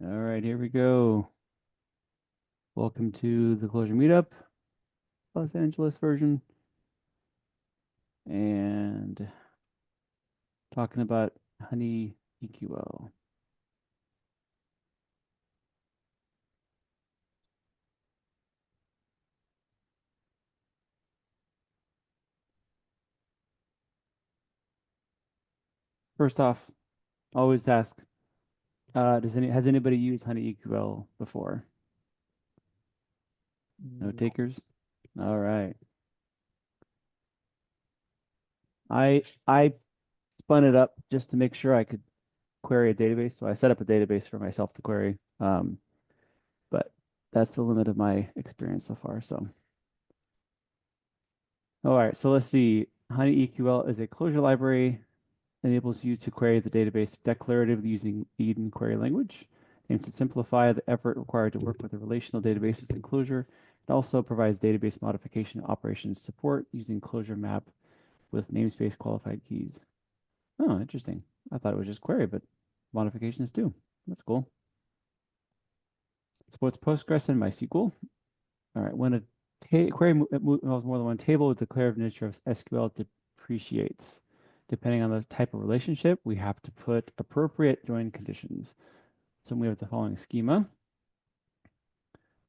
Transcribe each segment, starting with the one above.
All right, here we go. Welcome to the Clojure Meetup, Los Angeles version, and talking about HoneyEQL. First off, always ask, has anybody used HoneyEQL before? No No. takers? All right. I spun it up just to make sure I could query a database. So I set up a database for myself to query. But that's the limit of my experience so far. So, all right. So let's see. HoneyEQL is a Clojure library that enables you to query the database declaratively using EDN Query Language. It aims to simplify the effort required to work with the relational databases in Clojure. It also provides database modification operations support using Clojure map with namespace qualified keys. Oh, interesting. I thought it was just query, but modifications too. That's cool. Supports Postgres and MySQL. All right. When a query involves more than one table, the declarative nature of SQL depreciates. Depending on the type of relationship, we have to put appropriate join conditions. So we have the following schema: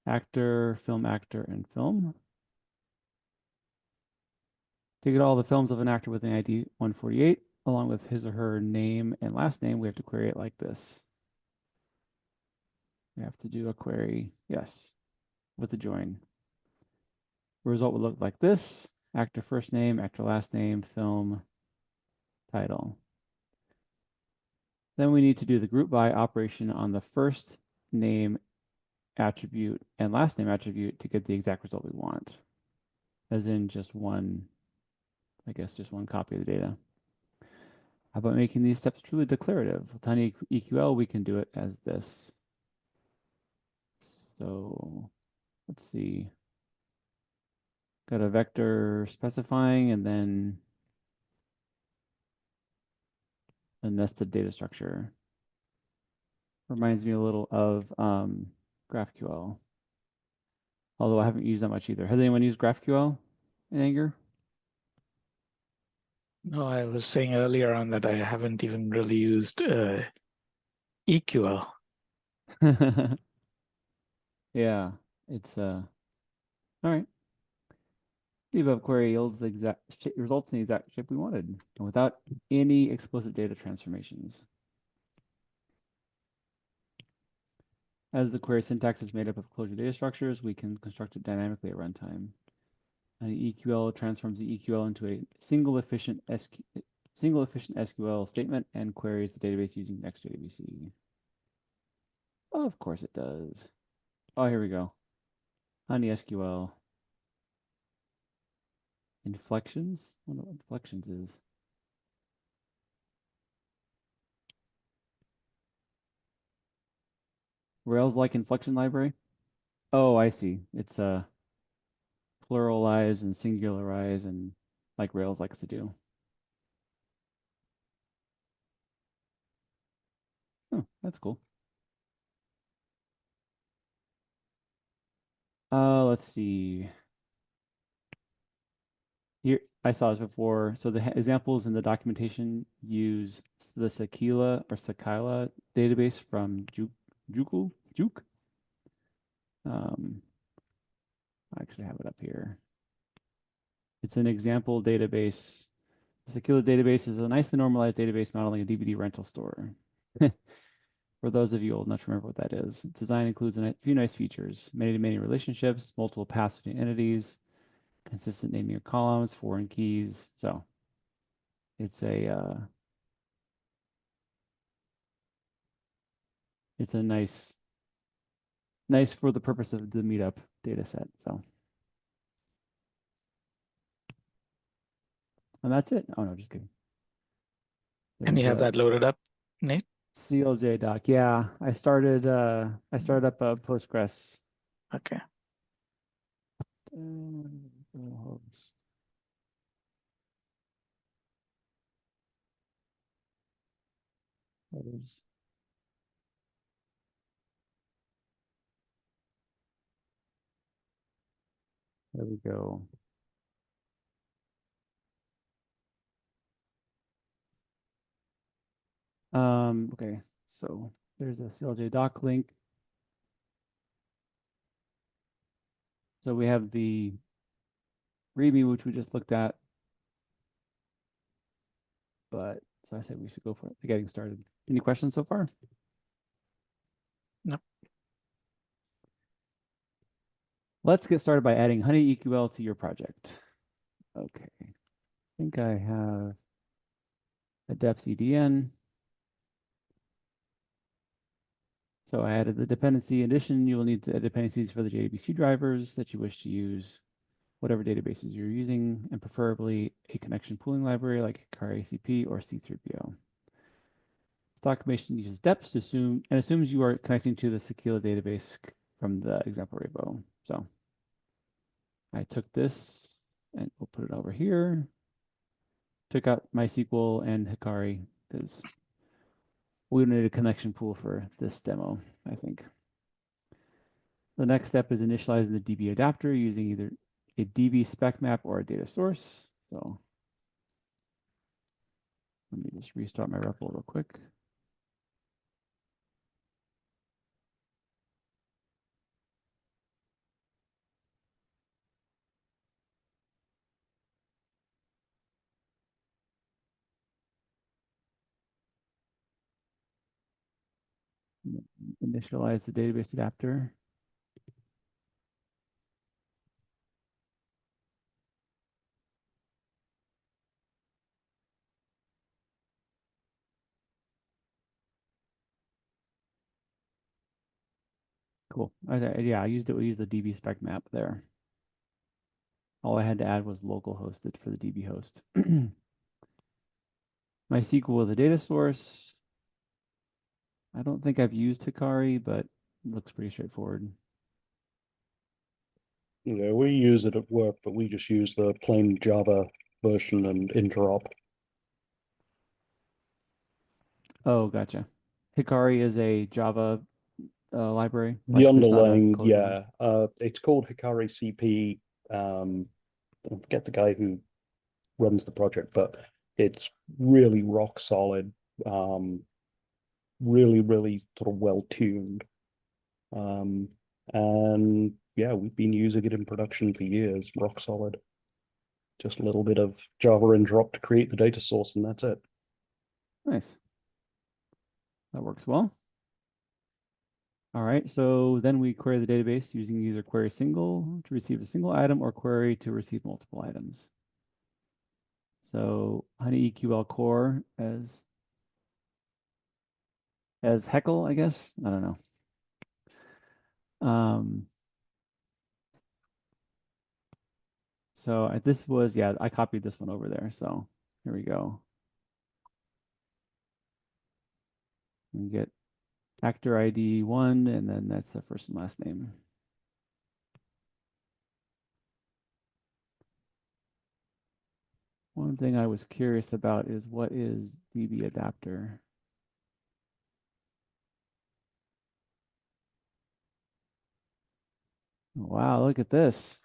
actor, and film. To get all the films of an actor with an ID 148, along with his or her name and last name, we have to query it like this. We have to do a query, yes, with the join. The result would look like this: actor first name, actor last name, film, title. Then we need to do the group by operation on the first name attribute and last name attribute to get the exact result we want, as in just one, I guess just one copy of the data. How about making these steps truly declarative? With HoneyEQL, we can do it as this. So let's see. Got a vector specifying and then a nested data structure. Reminds me a little of GraphQL, although I haven't used that much either. Has anyone used GraphQL in Anger? No, I was saying earlier on that I haven't even really used EQL. Yeah, it's all right. The above query yields the exact results in the exact shape we wanted, and without any explicit data transformations. As the query syntax is made up of Clojure data structures, we can construct it dynamically at runtime. And the EQL transforms the EQL into a single efficient SQL statement and queries the database using NextJDBC. Of course it does. Oh, here we go. HoneySQL. Inflections? I wonder what inflections is. Rails-like inflection library? Oh, I see. It's pluralize and singularize and like Rails likes to do. Oh, that's cool. Let's see. Here, I saw this before. So the examples in the documentation use the Sakila database from Juke. Um, I actually have it up here. It's an example database. The Sakila database is a nicely normalized database modeling a DVD rental store. For those of you old enough to remember what that is, its design includes a few nice features: many-to-many relationships, multiple paths between entities, consistent naming of columns, foreign keys. So it's a nice for the purpose of the meetup data set. So, and that's it. Oh no, just kidding. And There's you have a that loaded up, Nate? CLJ doc. Yeah, I started up a Postgres. Okay. Host. Others. There we go. Okay, so there's a CLJ doc link. So we have the README, which we just looked at. But so I said we should go for it. Getting started. Any questions so far? No. Let's get started by adding HoneyEQL to your project. Okay. I think I have a depth EDN. So I added the dependency. In addition, you will need to add dependencies for the JDBC drivers that you wish to use, whatever databases you're using, and preferably a connection pooling library like HikariACP or C3PO. Documentation uses deps to assumes you are connecting to the Sequila database from the example repo. So I took this and we'll put it over here. Took out MySQL and Hikari because we need a connection pool for this demo, I think. The next step is initializing the DB adapter using either a DB spec map or a data source. So let me just restart my REPL real quick. Initialize the database adapter. Cool. Yeah, I used it. We used the DB spec map there. All I had to add was local hosted for the DB host. MySQL with a data source. I don't think I've used Hikari, but it looks pretty straightforward. Yeah, we use it at work, but we just use the plain Java version and interop. Oh, gotcha. Hikari is a Java library. The It's not a underlying, Clojure one. it's called Hikari CP. I forget the guy who runs the project, but it's really rock solid. Really, really sort of well tuned. And yeah, we've been using it in production for years. Rock solid. Just a little bit of Java interop to create the data source, and that's it. Nice. That works well. All right, so then we query the database using either query single to receive a single item or query to receive multiple items. So HoneyEQL core as Heckle, I guess. I don't know. So this was, yeah, I copied this one over there. So here we go. We get actor ID 1, and then that's the first and last name. One thing I was curious about is what is DB adapter? Wow, look at this.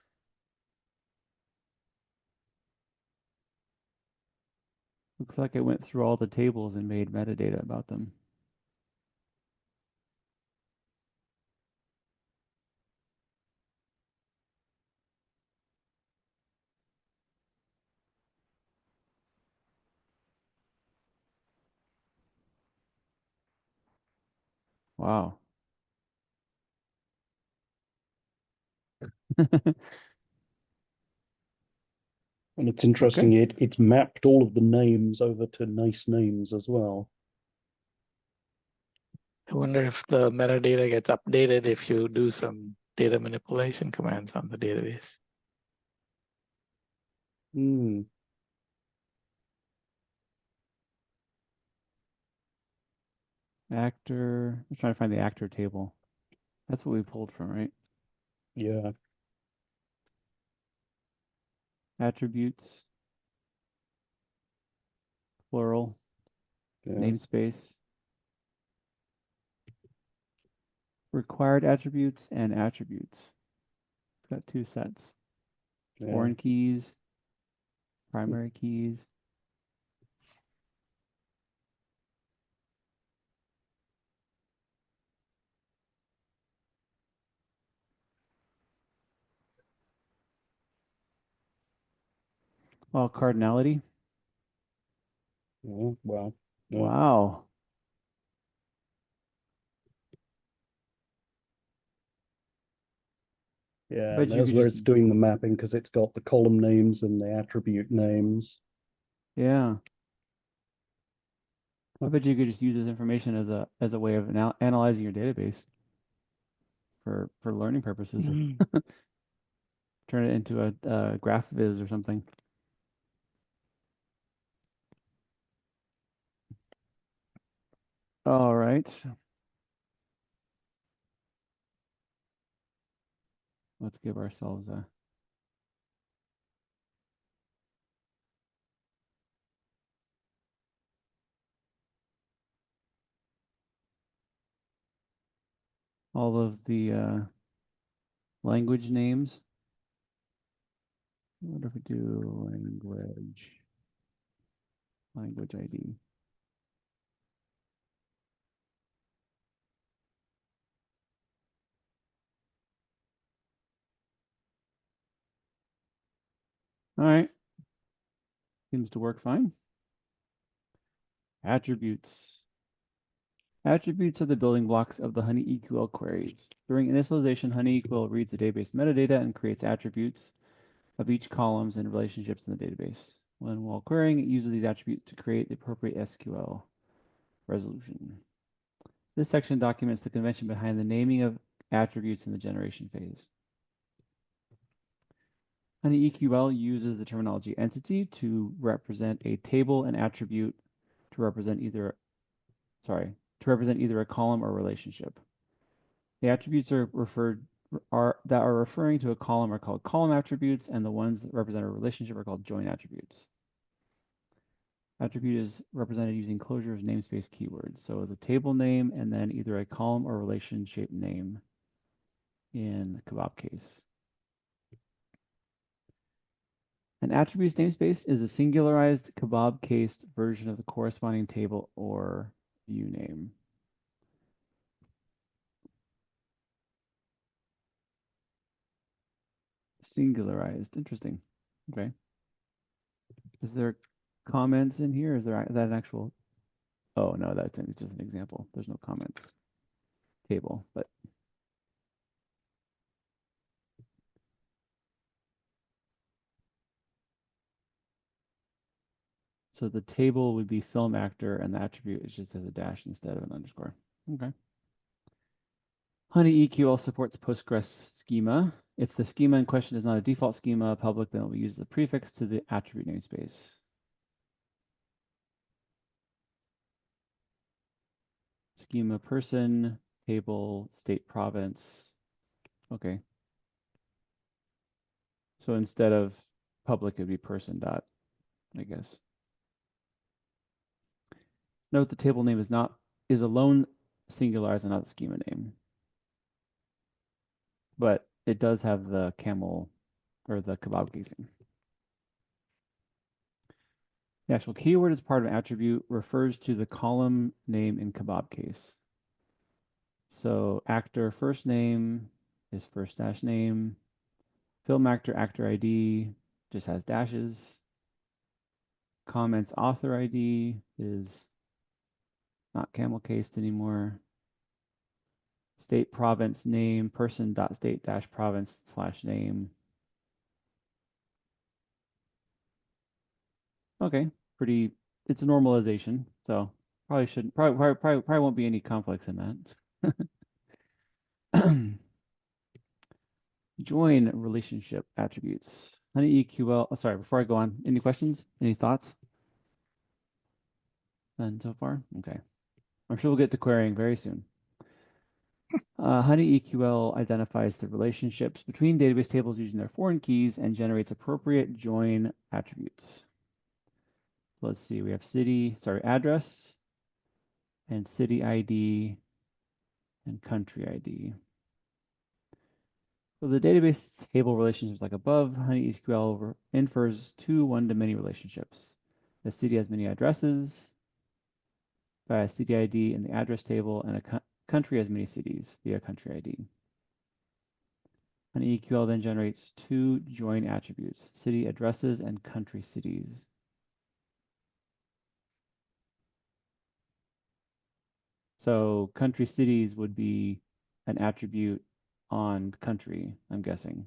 Looks like it went through all the tables and made metadata about them. Wow. And it's interesting, Okay. it's mapped all of the names over to nice names as well. I wonder if the metadata gets updated if you do some data manipulation commands on the database. Hmm. Actor. I'm trying to find the actor table. That's what we pulled from, right? Yeah. Attributes, plural, Yeah. namespace, required attributes, and attributes. It's got two sets. Yeah. foreign keys, primary keys. Oh, cardinality. Yeah, well, yeah. Wow. Yeah, bet and you there's could where just- it's doing the mapping because it's got the column names and the attribute names. Yeah. I bet you could just use this information as a way of analyzing your database for learning purposes. Mhm. Turn it into a graph viz or something. All right. Let's give ourselves a all of the language names. What if we do language ID? All right. Seems to work fine. Attributes. Attributes are the building blocks of the HoneyEQL queries. During initialization, HoneyEQL reads the database metadata and creates attributes of each columns and relationships in the database. While querying, it uses these attributes to create the appropriate SQL resolution. This section documents the convention behind the naming of attributes in the generation phase. HoneyEQL uses the terminology entity to represent a table and attribute to represent either a column or relationship. The attributes that are referring to a column are called column attributes, and the ones that represent a relationship are called join attributes. Attribute is represented using Clojure's namespace keywords. So the table name and then either a column or relationship name in the kebab case. An attributes namespace is a singularized kebab case version of the corresponding table or view name. Singularized. Interesting. Okay. Is there comments in here? Is that an actual? Oh no, that's just an example. There's no comments table, but so the table would be film actor, and the attribute is just as a dash instead of an underscore. Okay. HoneyEQL supports Postgres schema. If the schema in question is not a default schema public, then it will use the prefix to the attribute namespace. Schema person, table, state province. Okay. So instead of public, it would be person dot, I guess. Note the table name is alone singularized and not the schema name. But it does have the camel or the kebab casing. The actual keyword as part of an attribute refers to the column name in kebab case. So actor first name is first dash name. Film actor ID just has dashes. Comments author ID is not camel cased anymore. State province name person dot state dash province slash name. Okay, it's a normalization, so probably won't be any conflicts in that. Join relationship attributes. HoneyEQL. Oh, sorry, before I go on, any questions? Any thoughts? None so far? Okay. I'm sure we'll get to querying very soon. HoneyEQL identifies the relationships between database tables using their foreign keys and generates appropriate join attributes. Let's see, we have address, and city ID, and country ID. So the database table relationships like above, HoneyEQL infers two one-to-many relationships. The city has many addresses by a city ID in the address table, and a country has many cities via country ID. HoneyEQL then generates two join attributes, city addresses and country cities. So country cities would be an attribute on country, I'm guessing.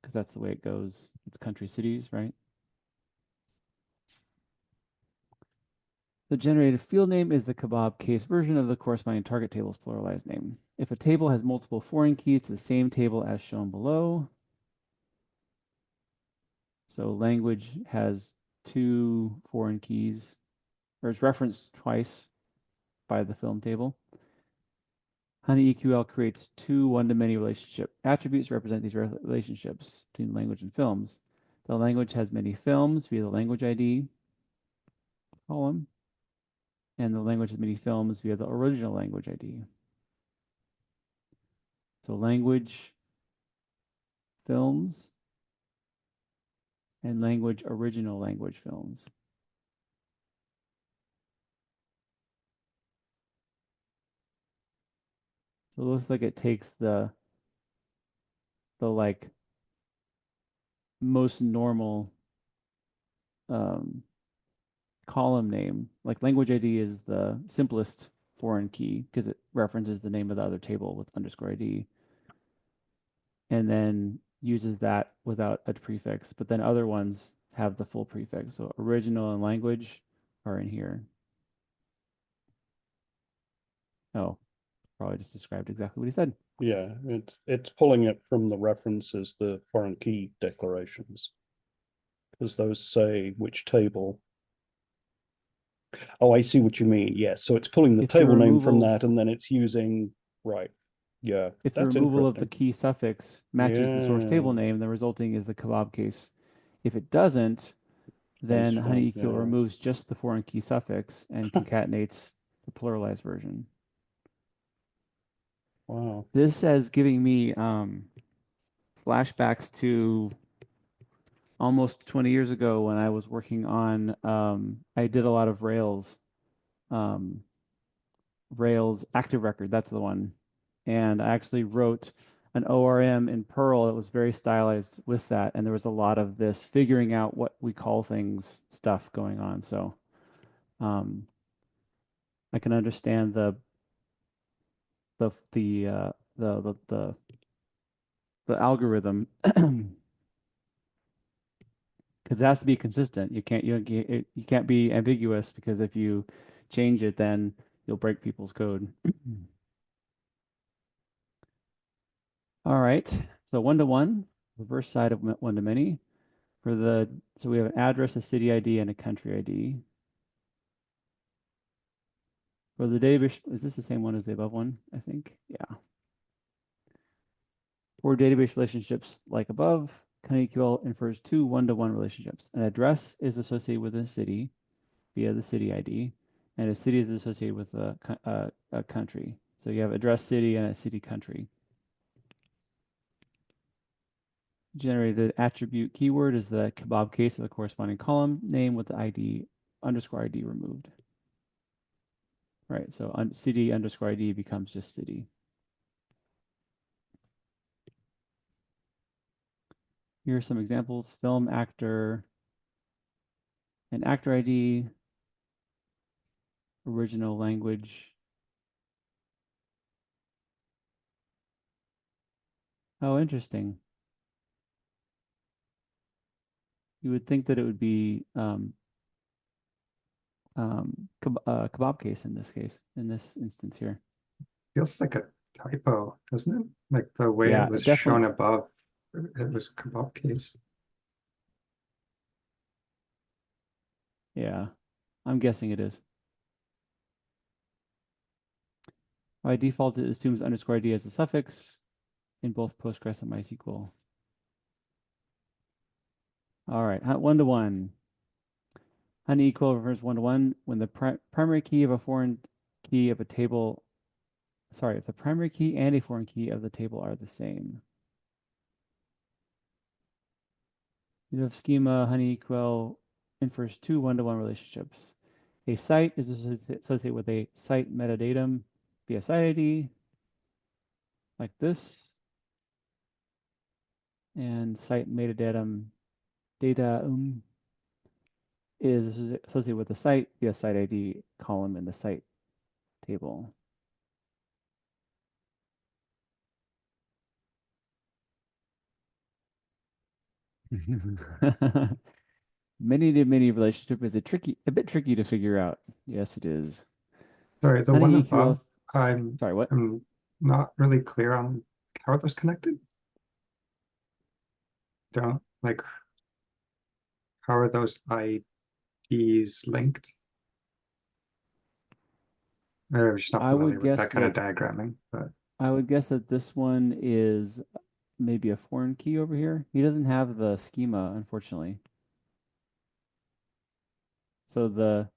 Because that's the way it goes. It's country cities, right? The generated field name is the kebab case version of the corresponding target table's pluralized name. If a table has multiple foreign keys to the same table as shown below, so language has two foreign keys, or is referenced twice by the film table. HoneyEQL creates two one-to-many relationship attributes to represent these relationships between language and films. The language has many films via the language ID column, and the language has many films via the original language ID. So language films and language original language films. So it looks like it takes the like most normal column name. Like language ID is the simplest foreign key because it references the name of the other table with underscore ID, and then uses that without a prefix. But then other ones have the full prefix. So original and language are in here. Oh, probably just described exactly what he said. Yeah, it's pulling it from the references, the foreign key declarations, because those say which table. Oh, I see what you mean. Yes, so it's pulling the If the table name from removal- that, and then it's using right. Yeah, If the that's removal of the interesting. key suffix matches the source table Yeah, name, the resulting is the kebab case. If it doesn't, then based on HoneyEQL yeah. removes just the foreign key suffix and concatenates the pluralized version. Wow. This is giving me flashbacks to almost 20 years ago when I was working on, I did a lot of um, Rails Active Record, that's the one. And I actually wrote an ORM in Perl that was very stylized with that. And there was a lot of this figuring out what we call things stuff going on. So I can understand the the uh, the algorithm because it has to be consistent. You can't be ambiguous because if you change it, then you'll break people's code. All right, so one-to-one, reverse side of one-to-many. So we have an address, a city ID, and a country ID. For the database, is this the same one as the above one? I think, yeah. For database relationships like above, HoneyEQL infers two one-to-one relationships. An address is associated with a city via the city ID, and a city is associated with a country. So you have address city and a city country. Generated attribute keyword is the kebab case of the corresponding column name with the ID underscore ID removed. Right, so city underscore ID becomes just city. Here are some examples: film actor and actor ID, original language. Oh, interesting. You would think that it would be kebab case in this instance here. Feels like a typo, doesn't it? Like the way Yeah, it was it definitely. shown above, it was a kebab case. Yeah, I'm guessing it is. By default, it assumes underscore ID as a suffix in both Postgres and MySQL. All right, one-to-one. HoneyEQL refers one-to-one when the primary key of a foreign key of a table, sorry, if the primary key and a foreign key of the table are the same. You have schema HoneyEQL infers two one-to-one relationships. A site is associated with a site metadatum via site ID, like this, and site metadatum data is associated with the site via site ID column in the site table. Many-to-many relationship is a bit tricky to figure out. Yes, it is. Sorry, the one HoneyEQL. above, Sorry, what? I'm not really clear on how are those connected? Don't like how are those IDs linked? I'm just not I would familiar with guess that kind of that diagramming, but I would guess that this one is maybe a foreign key over here. He doesn't have the schema, unfortunately. So the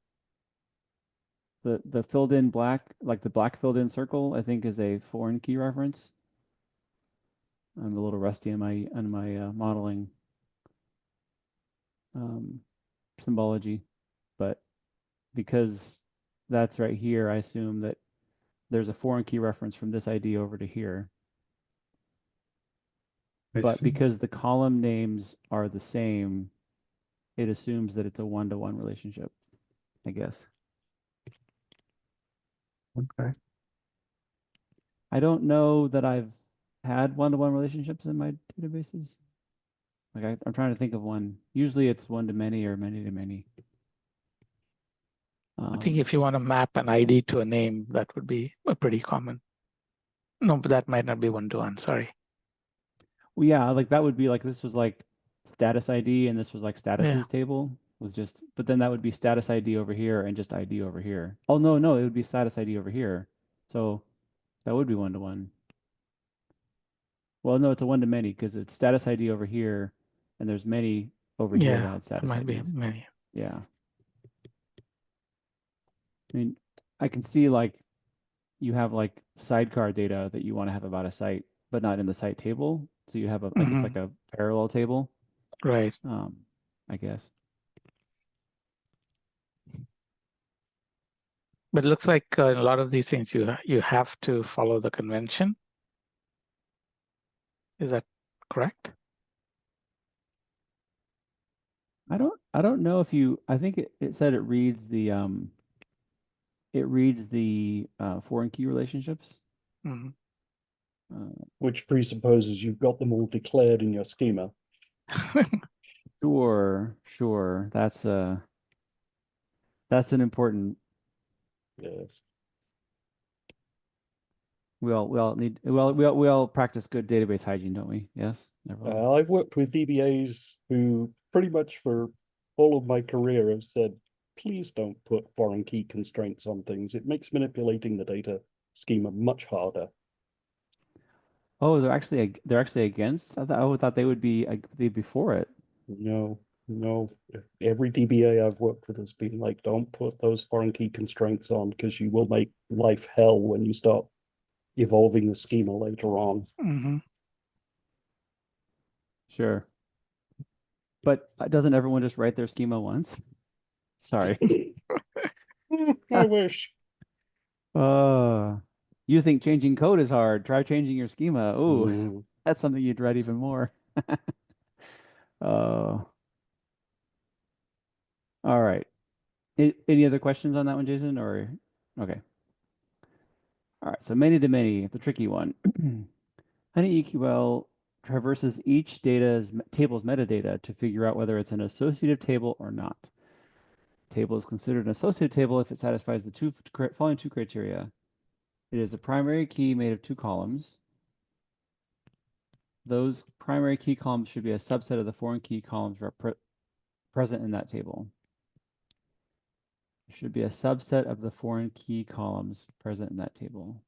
filled in black, like the black filled in circle, I think is a foreign key reference. I'm a little rusty on my modeling symbology, but because that's right here, I assume that there's a foreign key reference from this ID over to here. I But see. because the column names are the same, it assumes that it's a one-to-one relationship, I guess. Okay. I don't know that I've had one-to-one relationships in my databases. Like I'm trying to think of one. Usually it's one-to-many or many-to-many. I think if you want to map an ID to a name, that would be pretty common. No, but that might not be one-to-one, sorry. Well, yeah, like that would be like this was like status ID and this was like statuses Yeah. table with just, but then that would be status ID over here and just ID over here. Oh, no, it would be status ID over here. So that would be one-to-one. Well, no, it's a one-to-many because it's status ID over here and there's many over here that Yeah, had that status might be IDs. many. Yeah. I mean, I can see like you have like sidecar data that you want to have about a site, but not in the site table. So you have a like it's like a parallel table. Right. I guess. But it looks like a lot of these things you have to follow the convention. Is that correct? I don't know if you, I think it said it reads the foreign key relationships. Mhm. Which presupposes you've got them all declared in your schema. Sure. That's an important. Yes. We all practice good database hygiene, don't we? Yes, everyone. I've worked with DBAs who pretty much for all of my career have said, please don't put foreign key constraints on things. It makes manipulating the data schema much harder. Oh, they're actually against. I thought they would be they'd be for it. No. Every DBA I've worked with has been like, don't put those foreign key constraints on because you will make life hell when you start evolving the schema later on. Mm-hmm. Sure. But doesn't everyone just write their schema once? Sorry. I wish. You think changing code is hard. Try changing your schema. Ooh, Mm. that's something you'd dread even more. Oh. All right. Any other questions on that one, Jason? Or okay. All right. So many-to-many, the tricky one. HoneyEQL traverses each table's metadata to figure out whether it's an associative table or not. Table is considered an associative table if it satisfies the following two criteria. It is a primary key made of two columns. Those primary key columns should be a subset of the foreign key columns present in that table. It should be a subset of the foreign key columns present in that table.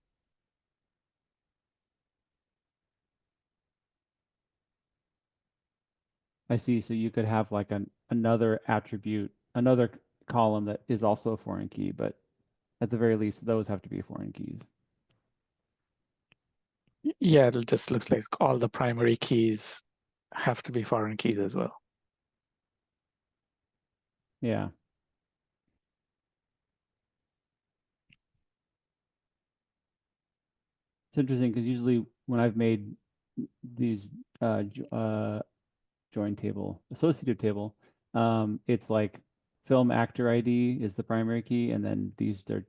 I see. So you could have like another attribute, another column that is also a foreign key, but at the very least, those have to be foreign keys. Yeah, it just looks like all the primary keys have to be foreign keys as well. Yeah. It's interesting because usually when I've made these join table, associative table, it's like film actor ID is the primary key, and then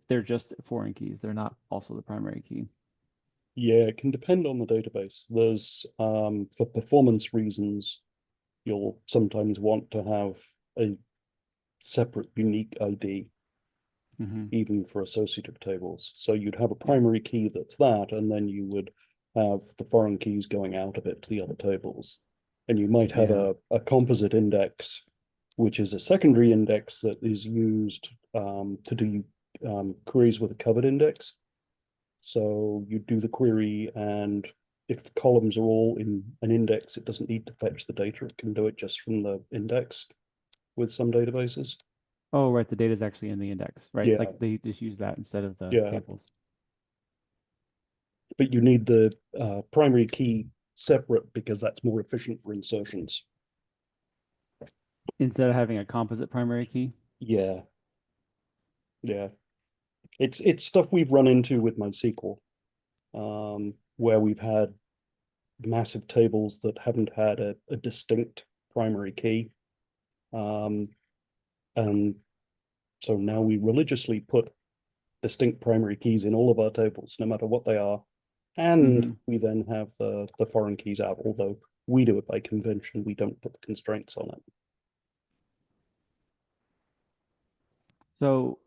they're just foreign keys. They're not also the primary key. Yeah, it can depend on the database. There's for performance reasons, you'll sometimes want to have a separate unique ID, even for associative tables. So you'd have a primary key that's that, and then you would have the foreign keys going out of it to the other tables. And you might have a composite index, which is a secondary index that is used to do queries with a covered index. So you do the query, and if the columns are all in an index, it doesn't need to fetch the data. It can do it just from the index with some databases. Oh, right. The data is actually in the index, right? Yeah. Like they just use that instead of the Yeah. tables. But you need the primary key separate because that's more efficient for insertions. Instead of having a composite primary key. Yeah. Yeah. It's stuff we've run into with MySQL, where we've had massive tables that haven't had a distinct primary key. And so now we religiously put distinct primary keys in all of our tables, no matter what they are. And we then have the foreign keys out, although we do it by convention. We don't put the constraints on it. So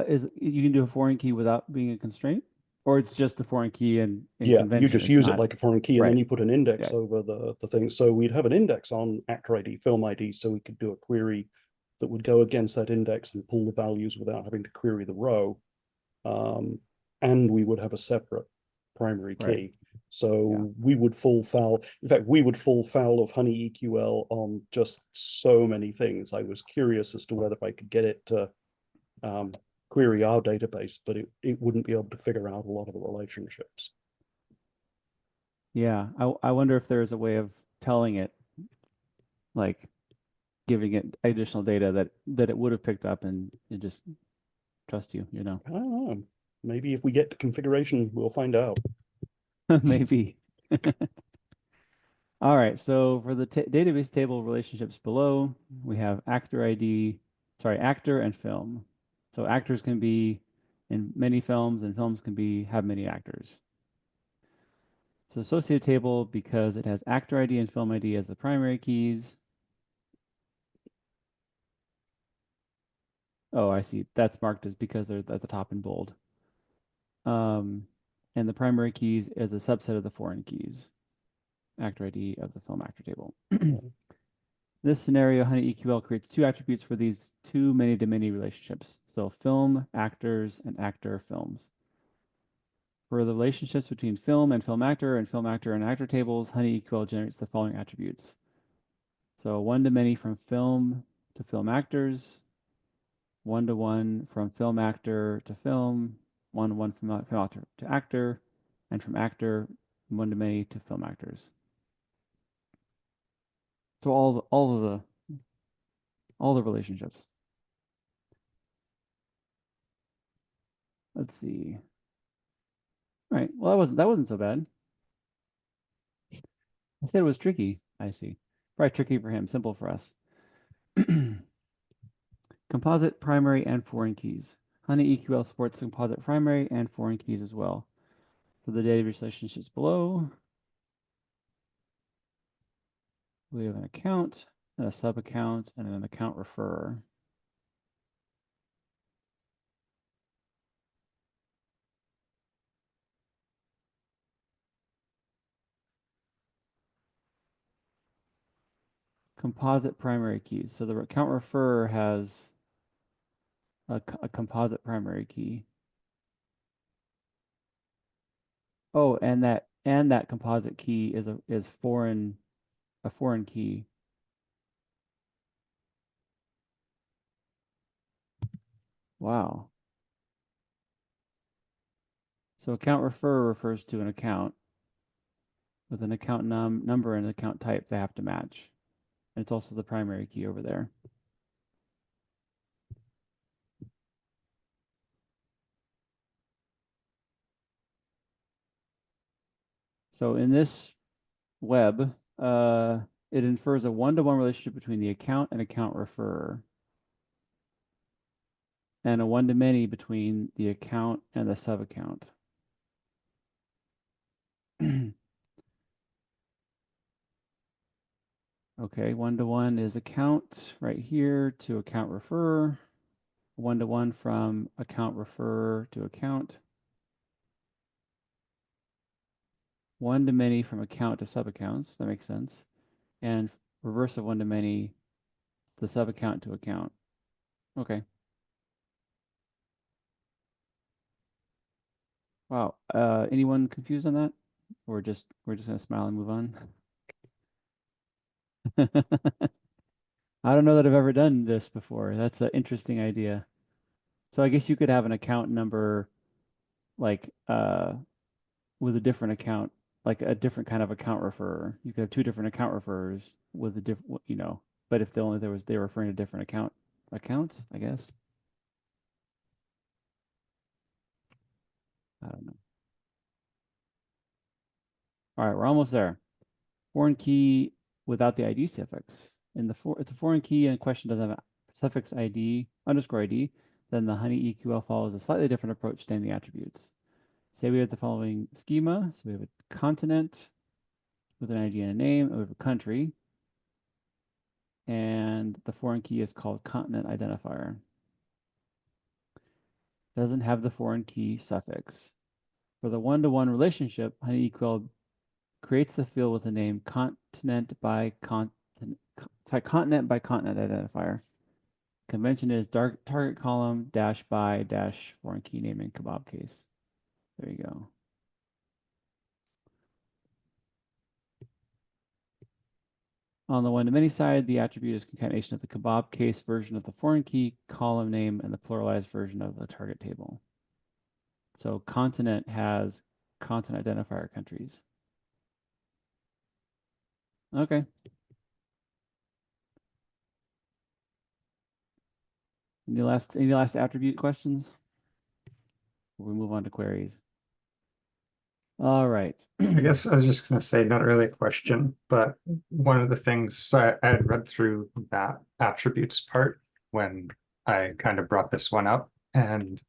is you can do a foreign key without being a constraint? Or it's just a foreign key in Yeah, convention. you just It's use not, it like a foreign key, and then right. you put an index Yeah. over the thing. So we'd have an index on actor ID, film ID, so we could do a query that would go against that index and pull the values without having to query the row. And we would have a separate primary key. Right. So we would fall foul. In fact, we would fall foul of HoneyEQL on just so many things. I was curious as to whether I could get it to query our database, but it wouldn't be able to figure out a lot of the relationships. Yeah. I wonder if there's a way of telling it, like giving it additional data that it would have picked up and it just trust you, you know. I don't know. Maybe if we get to configuration, we'll find out. Maybe. All right, so for the database table relationships below, we have actor ID, sorry, actor and film. So actors can be in many films and films can have many actors. So associated table, because it has actor ID and film ID as the primary keys. Oh, I see. That's marked as because they're at the top in bold. And the primary keys is a subset of the foreign keys. Actor ID of the film actor table. This scenario, HoneyEQL creates two attributes for these two many-to-many relationships. So film actors and actor films. For the relationships between film and film actor and actor tables, HoneyEQL generates the following attributes. So one-to-many from film to film actors, one-to-one from film actor to film, one-to-one from film actor to actor, and from actor, one-to-many to film actors. So all the relationships. Let's see. All right. Well, that wasn't so bad. I said it was tricky. I see. Probably tricky for him, simple for us. Composite primary and foreign keys. HoneyEQL supports composite primary and foreign keys as well. For the database relationships below, we have an account, and a sub-account, and an account referrer. Composite primary keys. So the account referrer has a composite primary key. Oh, and that composite key is a foreign key. Wow. So account referrer refers to an account with an account number and account type they have to match. And it's also the primary key over there. So in this web, it infers a one-to-one relationship between the account and account referrer, and a one-to-many between the account and the sub-account. Okay, one-to-one is account right here to account referrer, one-to-one from account referrer to account, one-to-many from account to sub-accounts. That makes sense. And reverse of one-to-many, the sub-account to account. Okay. Wow. Anyone confused on that? Or we're just gonna smile and move on? I don't know that I've ever done this before. That's an interesting idea. So I guess you could have an account number like with a different account, like a different kind of account referrer. You could have two different account referrers with a different, but if they were referring to different accounts, I guess. I don't know. All right, we're almost there. Foreign key without the ID suffix. If the foreign key in question doesn't have a suffix ID underscore ID, then the HoneyEQL follows a slightly different approach than the attributes. Say we have the following schema. So we have a continent with an ID and a name, and we have a country. And the foreign key is called continent identifier. Doesn't have the foreign key suffix. For the one-to-one relationship, HoneyEQL creates the field with the name continent by continent identifier. Convention is target column dash by dash foreign key name in kebab case. There you go. On the one-to-many side, the attribute is concatenation of the kebab case version of the foreign key column name and the pluralized version of the target table. So continent has continent identifier countries. Okay. Any last attribute questions? Before we move on to queries. All right. I guess I was just going to say, not really a question, but one of the things I had read through that attributes part when I kind of brought this one up. And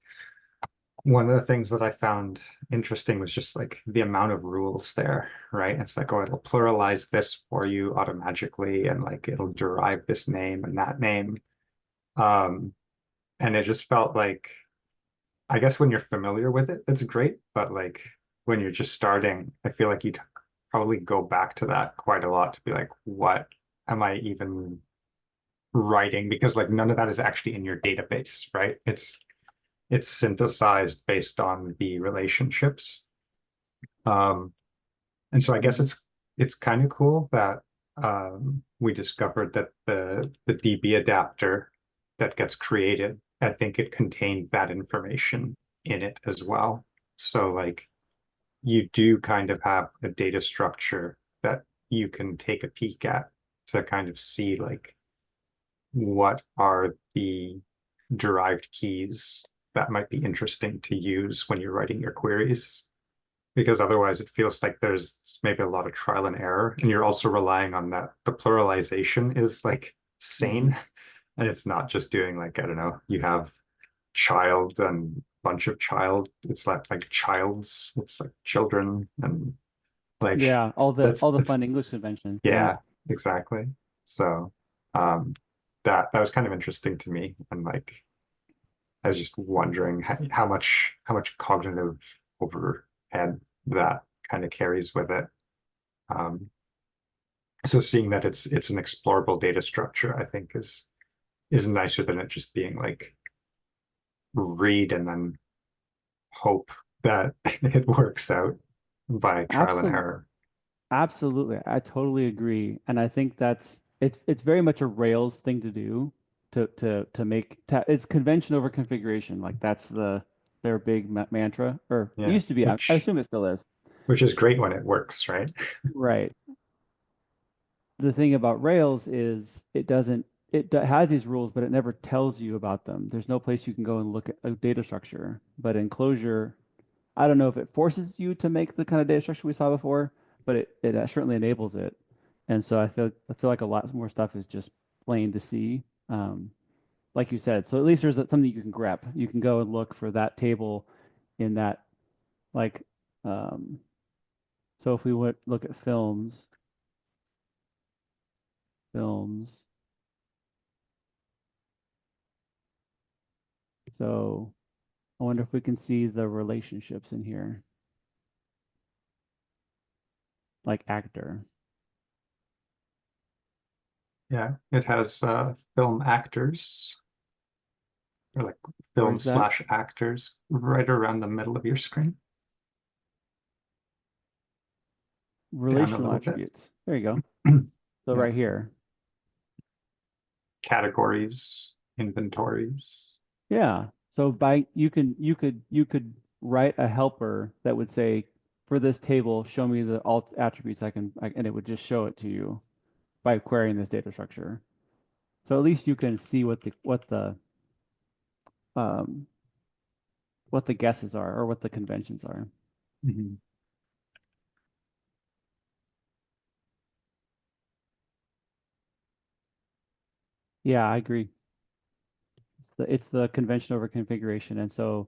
one of the things that I found interesting was just like the amount of rules there, right? It's like, oh, it'll pluralize this for you automatically, and like it'll derive this name and that name. And it just felt like, I guess when you're familiar with it, it's great, but like when you're just starting, I feel like you'd probably go back to that quite a lot to be like, what am I even writing? Because like none of that is actually in your database, right? It's synthesized based on the relationships. And so I guess it's kind of cool that we discovered that the DB adapter that gets created, I think it contained that information in it as well. So like you do kind of have a data structure that you can take a peek at to kind of see like what are the derived keys that might be interesting to use when you're writing your queries. Because otherwise it feels like there's maybe a lot of trial and error, and you're also relying on that the pluralization is like sane, and it's not just doing like, I don't know, you have child and bunch of child, it's like childs, it's like children, and like Yeah, all the fun English conventions. yeah, exactly. So that was kind of interesting to me, and like I was just wondering how much cognitive overhead that kind of carries with it. So seeing that it's an explorable data structure, I think is nicer than it just being like read and then hope that it works out by trial and error. Absolutely. I totally agree. And I think it's very much a Rails thing to do to make it's convention over configuration. Like that's their big mantra, or it used to be. I assume it still is. Which is great when it works, right? Right. The thing about Rails is it has these rules, but it never tells you about them. There's no place you can go and look at a data structure. But in Clojure, I don't know if it forces you to make the kind of data structure we saw before, but it certainly enables it. And so I feel like a lot more stuff is just plain to see. Like you said, so at least there's something you can grep. You can go and look for that table in that, like, so if we would look at films, so I wonder if we can see the relationships in here, like actor. Yeah, it has film actors, or like film Where's that? slash actors right around the middle of your screen. Down a Relational little bit. attributes. There you go. So Yeah. right here. Categories, inventories. Yeah. So by you could write a helper that would say, for this table, show me the alt attributes and it would just show it to you by querying this data structure. So at least you can see um what the guesses are or what the conventions are. Mhm. Yeah, I agree. It's the convention over configuration, and so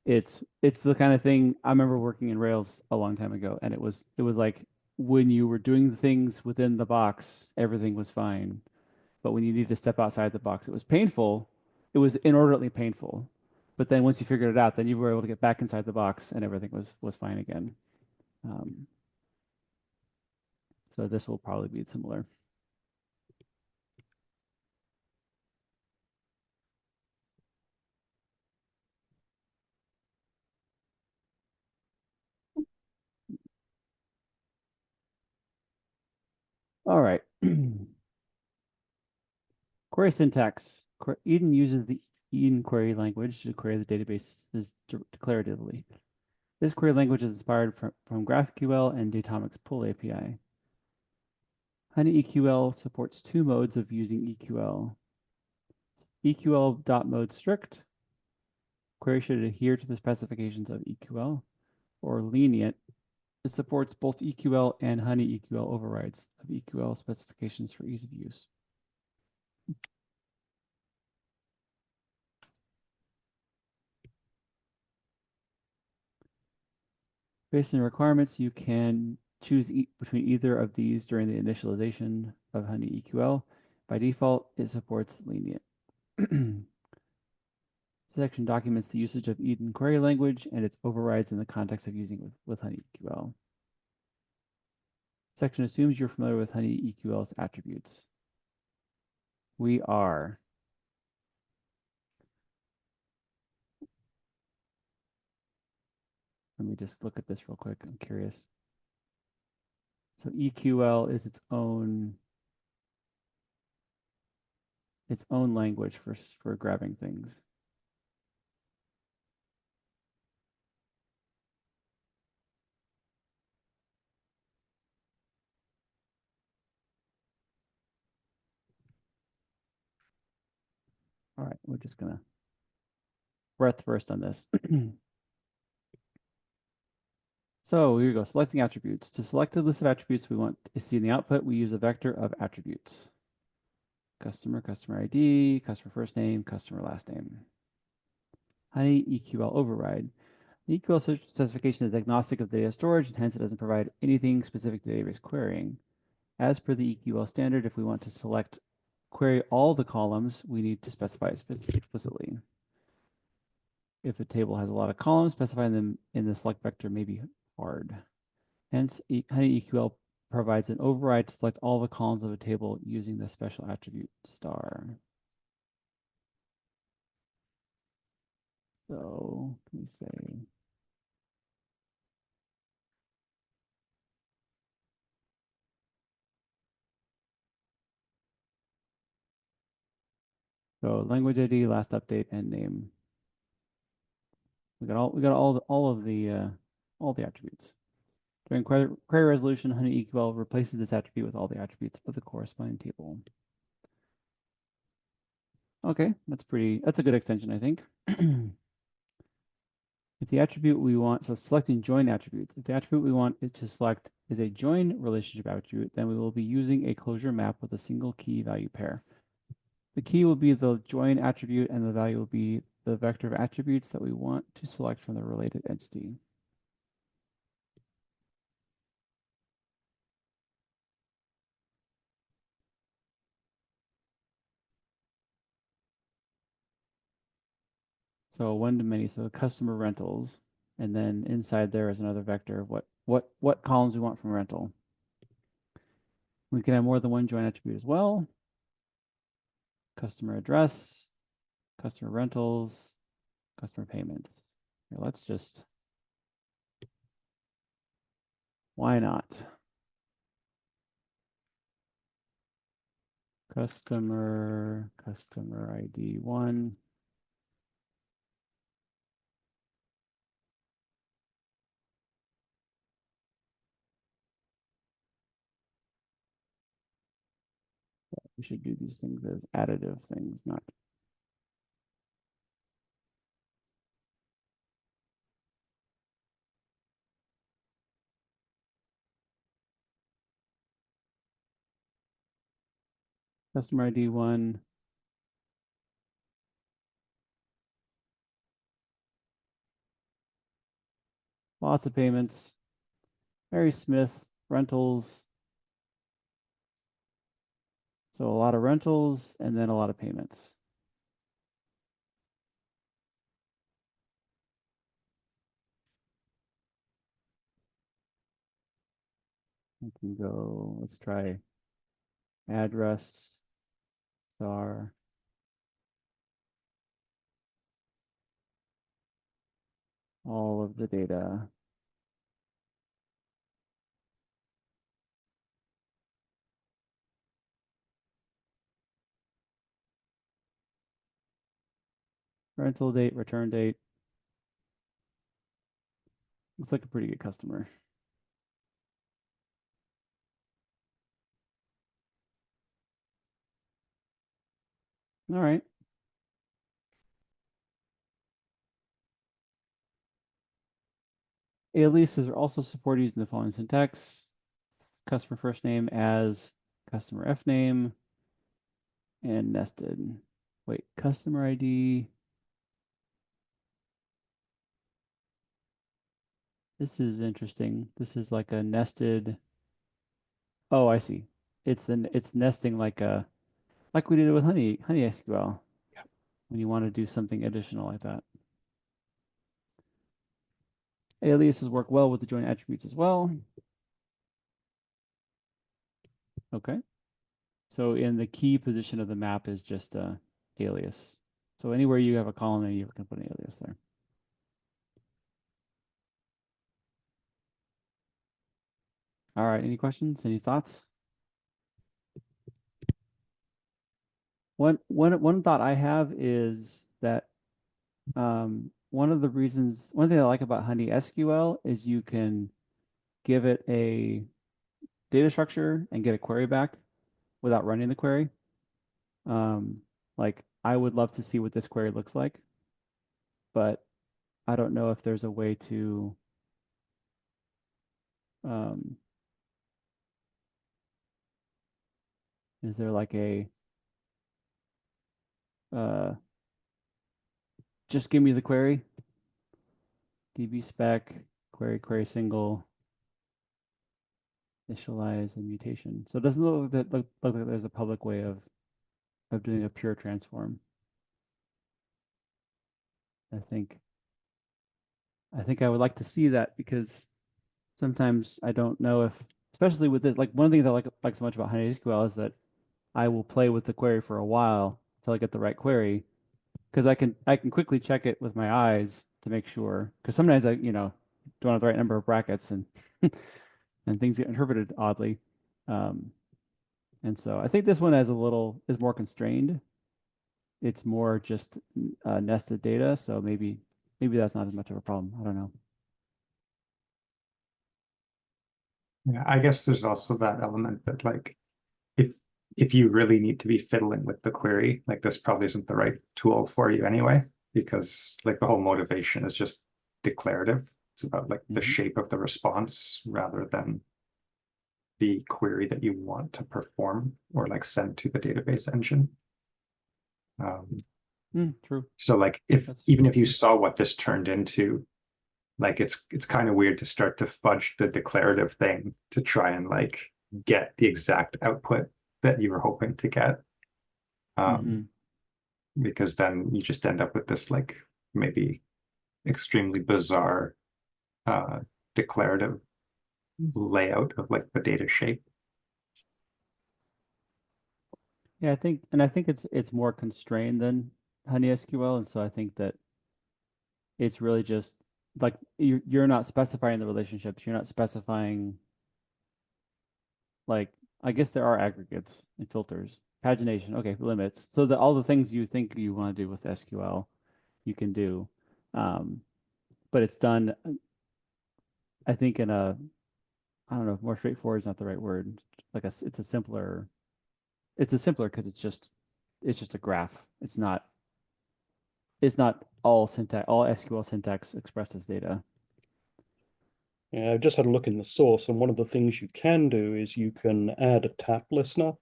it's the kind of thing I remember working in Rails a long time ago, and it was like when you were doing the things within the box, everything was fine. But when you needed to step outside the box, it was painful. It was inordinately painful. But then once you figured it out, then you were able to get back inside the box and everything was fine again. Um, so this will probably be similar. All right. Query syntax. Eden uses the Eden query language to query the databases declaratively. This query language is inspired from GraphQL and Datomic's pull API. HoneyEQL supports two modes of using EQL. EQL.mode strict. Query should adhere to the specifications of EQL, or lenient. It supports both EQL and HoneyEQL overrides of EQL specifications for ease of use. Based on requirements, you can choose between either of these during the initialization of HoneyEQL. By default, it supports lenient. Section documents the usage of Eden Query Language and its overrides in the context of using with HoneyEQL. Section assumes you're familiar with HoneyEQL's attributes. We are. Let me just look at this real quick. I'm curious. So EQL is its own language for grabbing things. All right, we're just gonna breadth first on this. So here we go, selecting attributes. To select a list of attributes we want to see in the output, we use a vector of attributes. Customer, customer ID, customer first name, customer last name. HoneyEQL override. The EQL specification is agnostic of data storage, and hence it doesn't provide anything specific to database querying. As per the EQL standard, if we want to query all the columns, we need to specify it explicitly. If a table has a lot of columns, specifying them in the select vector may be hard. Hence, HoneyEQL provides an override to select all the columns of a table using the special attribute star. So let me say, so language ID, last update, and name. We got all of the attributes. During query resolution, HoneyEQL replaces this attribute with all the attributes of the corresponding table. Okay, that's a good extension, I think. If the attribute we want, so selecting join attributes, if the attribute we want is to select is a join relationship attribute, then we will be using a Clojure map with a single key value pair. The key will be the join attribute and the value will be the vector of attributes that we want to select from the related entity. So one to many, so customer rentals, and then inside there is another vector of what columns we want from rental. We can have more than one join attribute as well. Customer address, customer rentals, customer payments. Here, let's just, why not? Customer ID 1. We should do these things as additive things, not. Customer ID 1. Lots of payments. Mary Smith, rentals. So a lot of rentals and then a lot of payments. We can go, let's try address, star. All of the data. Rental date, return date. Looks like a pretty good customer. All right. Aliases are also supported using the following syntax. Customer first name as customer F name and nested. Wait, customer ID. This is interesting. This is like a nested. Oh, I see. It's nesting like we did it with HoneyEQL. Yeah. When you want to do something additional like that. Aliases work well with the join attributes as well. Okay. So in the key position of the map is just a alias. So anywhere you have a column, then you can put an alias there. All right, any questions? Any thoughts? One thought I have is that one thing I like about HoneyEQL is you can give it a data structure and get a query back without running the query. Like I would love to see what this query looks like, but I don't know if there's a way to is there like a just give me the query, DB spec, query single, initialize and mutation. So it doesn't look like there's a public way of doing a pure transform. I think I would like to see that because sometimes I don't know if, especially with this, like one of the things I like so much about HoneyEQL is that I will play with the query for a while until I get the right query, because I can quickly check it with my eyes to make sure. Because sometimes I don't have the right number of brackets and and things get interpreted oddly. And so I think this one is more constrained. It's more just nested data, so maybe that's not as much of a problem. I don't know. Yeah, I guess there's also that element that like if you really need to be fiddling with the query, like this probably isn't the right tool for you anyway, because like the whole motivation is just declarative. It's about like the Mhm. shape of the response rather than the query that you want to perform or like send to the database engine. True. So like That's even true. if you saw what this turned into, like it's kind of weird to start to fudge the declarative thing to try and like get the exact output that you were hoping to get. Mhm. Because then you just end up with this like maybe extremely bizarre declarative layout of like the data shape. Yeah, I think it's more constrained than HoneySQL, and so I think that it's really just like you're not specifying the relationships. You're not specifying, like, I guess there are aggregates and filters, pagination, okay, limits. So that all the things you think you want to do with SQL, you can do, but it's done, I think, in a, I don't know, more straightforward is not the right word. Like it's a simpler because it's just a graph. It's not all syntax, all SQL syntax expressed as data. Yeah, I've just had a look in the source, and one of the things you can do is you can add a tap listener,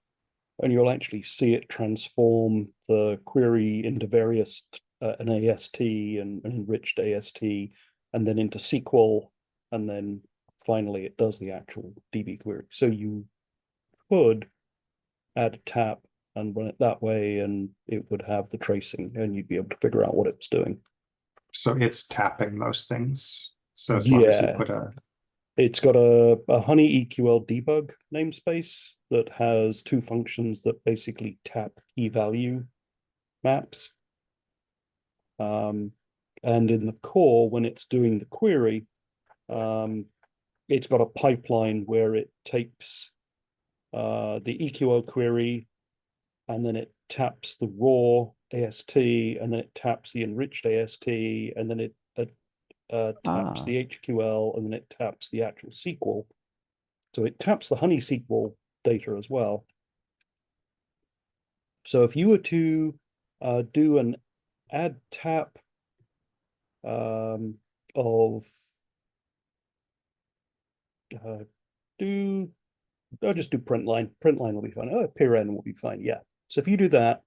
and you'll actually see it transform the query into various an AST and an enriched AST, and then into SQL, and then finally it does the actual DB query. So you could add a tap and run it that way, and it would have the tracing, and you'd be able to figure out what it was doing. So it's tapping those things. So as long as you put a It's got a HoneyEQL debug namespace that has two functions that basically tap key-value maps. And in the core, when it's doing the query, it's got a pipeline where it takes the EQL query, and then it taps the raw AST, and then it taps the enriched AST, and then it taps the HQL, and then it taps the actual SQL. So it taps the HoneySQL data as well. So if you were to do an add tap of I'll just do print line. Print line will be fine. Oh, paren will be fine. Yeah. So if you do that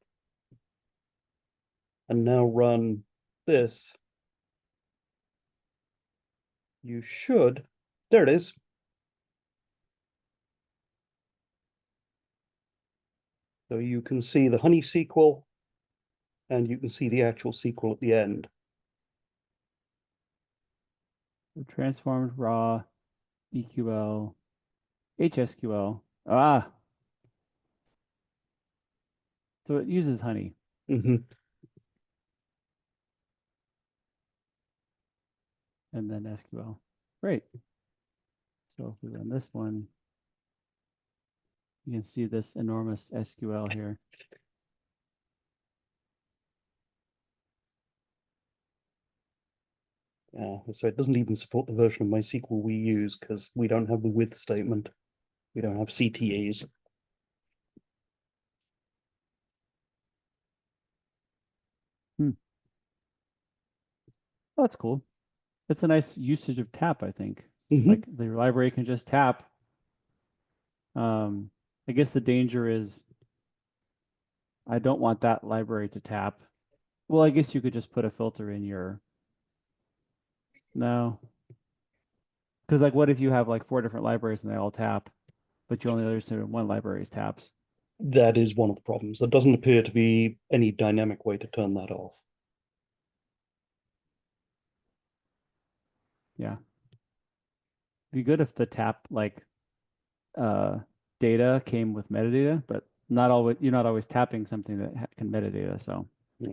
and now run this, you should. There it is. So you can see the HoneySQL, and you can see the actual SQL at the end. Transformed raw EQL HSQL. So it uses Honey. Mm-hmm. And then SQL. Great. So if we run this one, you can see this enormous SQL here. Yeah, so it doesn't even support the version of MySQL we use because we don't have the with statement. We don't have CTAs. Oh, that's cool. It's a nice usage of tap, I think. Mm-hmm. Like the library can just tap. I guess the danger is I don't want that library to tap. Well, I guess you could just put a filter in your. No. Because like what if you have like 4 different libraries and they all tap, but you only understand one library's taps? That is one of the problems. There doesn't appear to be any dynamic way to turn that off. Yeah. Be good if the tap like data came with metadata, but not always, you're not always tapping something that can metadata. So, Yeah.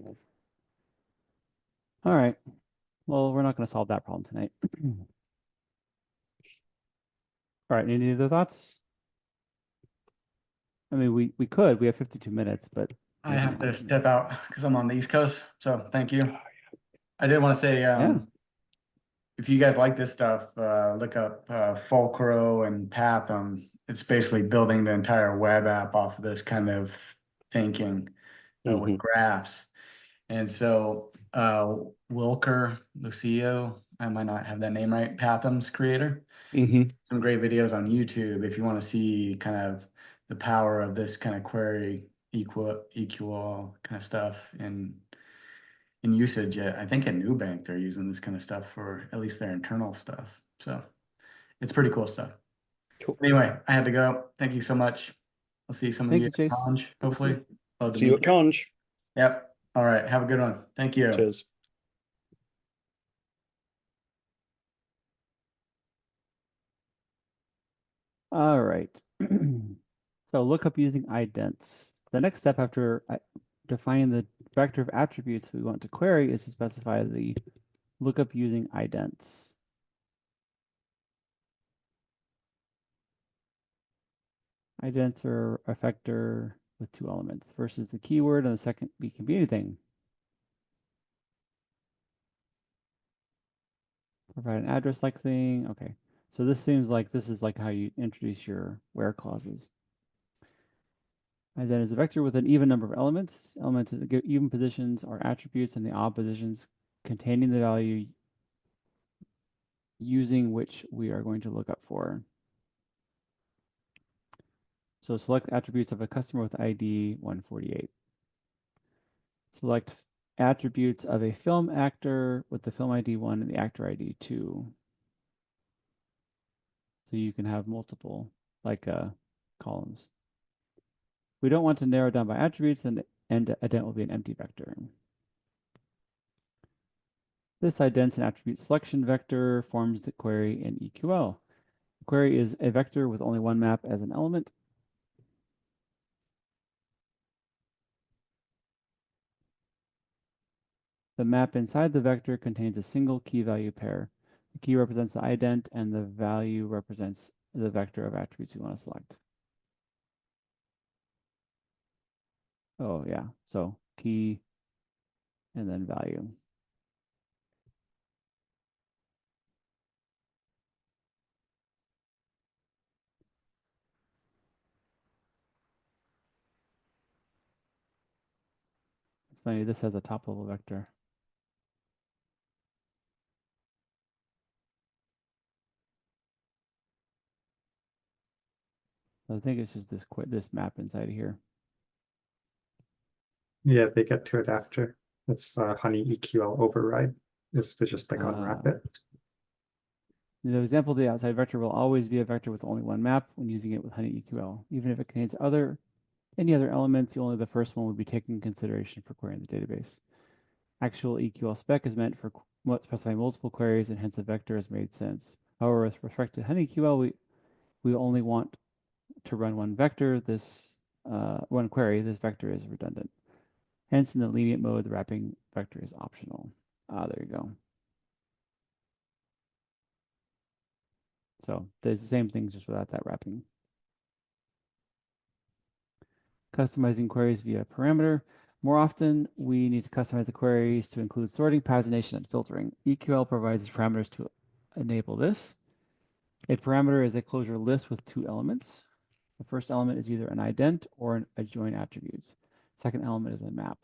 all right. Well, we're not going to solve that problem tonight. All right. Any other thoughts? I mean, we could. We have 52 minutes, but I have to step out because I'm on the East Coast. So thank you. I did want to say, yeah. if you guys like this stuff, look up Fulcro and Path. It's basically building the entire web app off of this kind of thinking with graphs. And so Wilker Lucio I might not have that name right, Patham's creator. Mm-hmm. Some great videos on YouTube if you want to see kind of the power of this kind of query EQL kind of stuff in usage. I think at Nubank they're using this kind of stuff for at least their internal stuff. So it's pretty cool stuff. Cool. Anyway, I had to go. Thank you so much. I'll see some of Thank you you, at Chase. Challenge, Good to see hopefully. you. Love to See you meet at Conj. Yep. All right. Have a good one. Thank you. Cheers. All right. So lookup using idents. The next step after defining the vector of attributes we want to query is to specify the lookup using idents. Idents are a vector with two elements. First is the keyword, and the second can be anything. Provide an address-like thing. Okay. So this seems like this is like how you introduce your where clauses. Ident is a vector with an even number of elements. Elements that give even positions are attributes, and the odd positions containing the value using which we are going to look up for. So select attributes of a customer with ID 148. Select attributes of a film actor with the film ID 1 and the actor ID 2. So you can have multiple columns. We don't want to narrow down by attributes, then ident will be an empty vector. This ident and attribute selection vector forms the query in EQL. The query is a vector with only one map as an element. The map inside the vector contains a single key value pair. The key represents the ident, and the value represents the vector of attributes we want to select. Oh, yeah. So key and then value. It's funny, this has a top level vector. I think it's just this map inside of here. Yeah, they get to it after. It's HoneyEQL override. Is to just like unwrap it. The example of the outside vector will always be a vector with only one map when using it with HoneyEQL. Even if it contains any other elements, only the first one would be taken into consideration for querying the database. Actual EQL spec is meant for specifying multiple queries, and hence a vector has made sense. However, with respect to HoneyEQL, we only want to run one vector. One query. This vector is redundant. Hence, in the lenient mode, the wrapping vector is optional. There you go. So there's the same thing, just without that wrapping. Customizing queries via parameter. More often, we need to customize the queries to include sorting, pagination, and filtering. EQL provides parameters to enable this. A parameter is a Clojure list with two elements. The first element is either an ident or a join attributes. Second element is a map.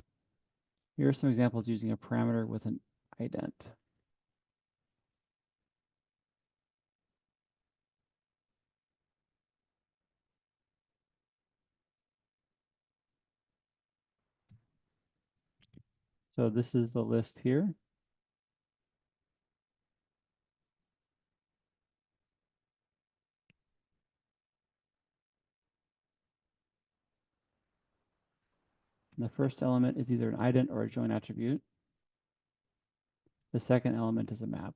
Here are some examples using a parameter with an ident. So this is the list here. The first element is either an ident or a join attribute. The second element is a map.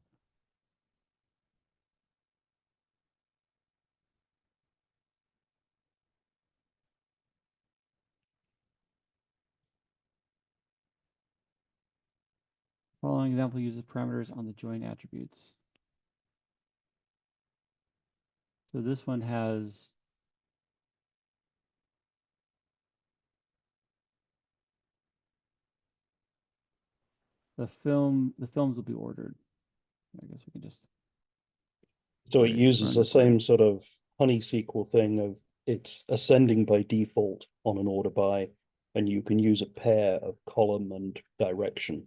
The following example uses parameters on the join attributes. So this one has the films will be ordered. I guess we can just. So it Right, uses run the the query. same sort of HoneySQL thing of it's ascending by default on an order by, and you can use a pair of column and direction.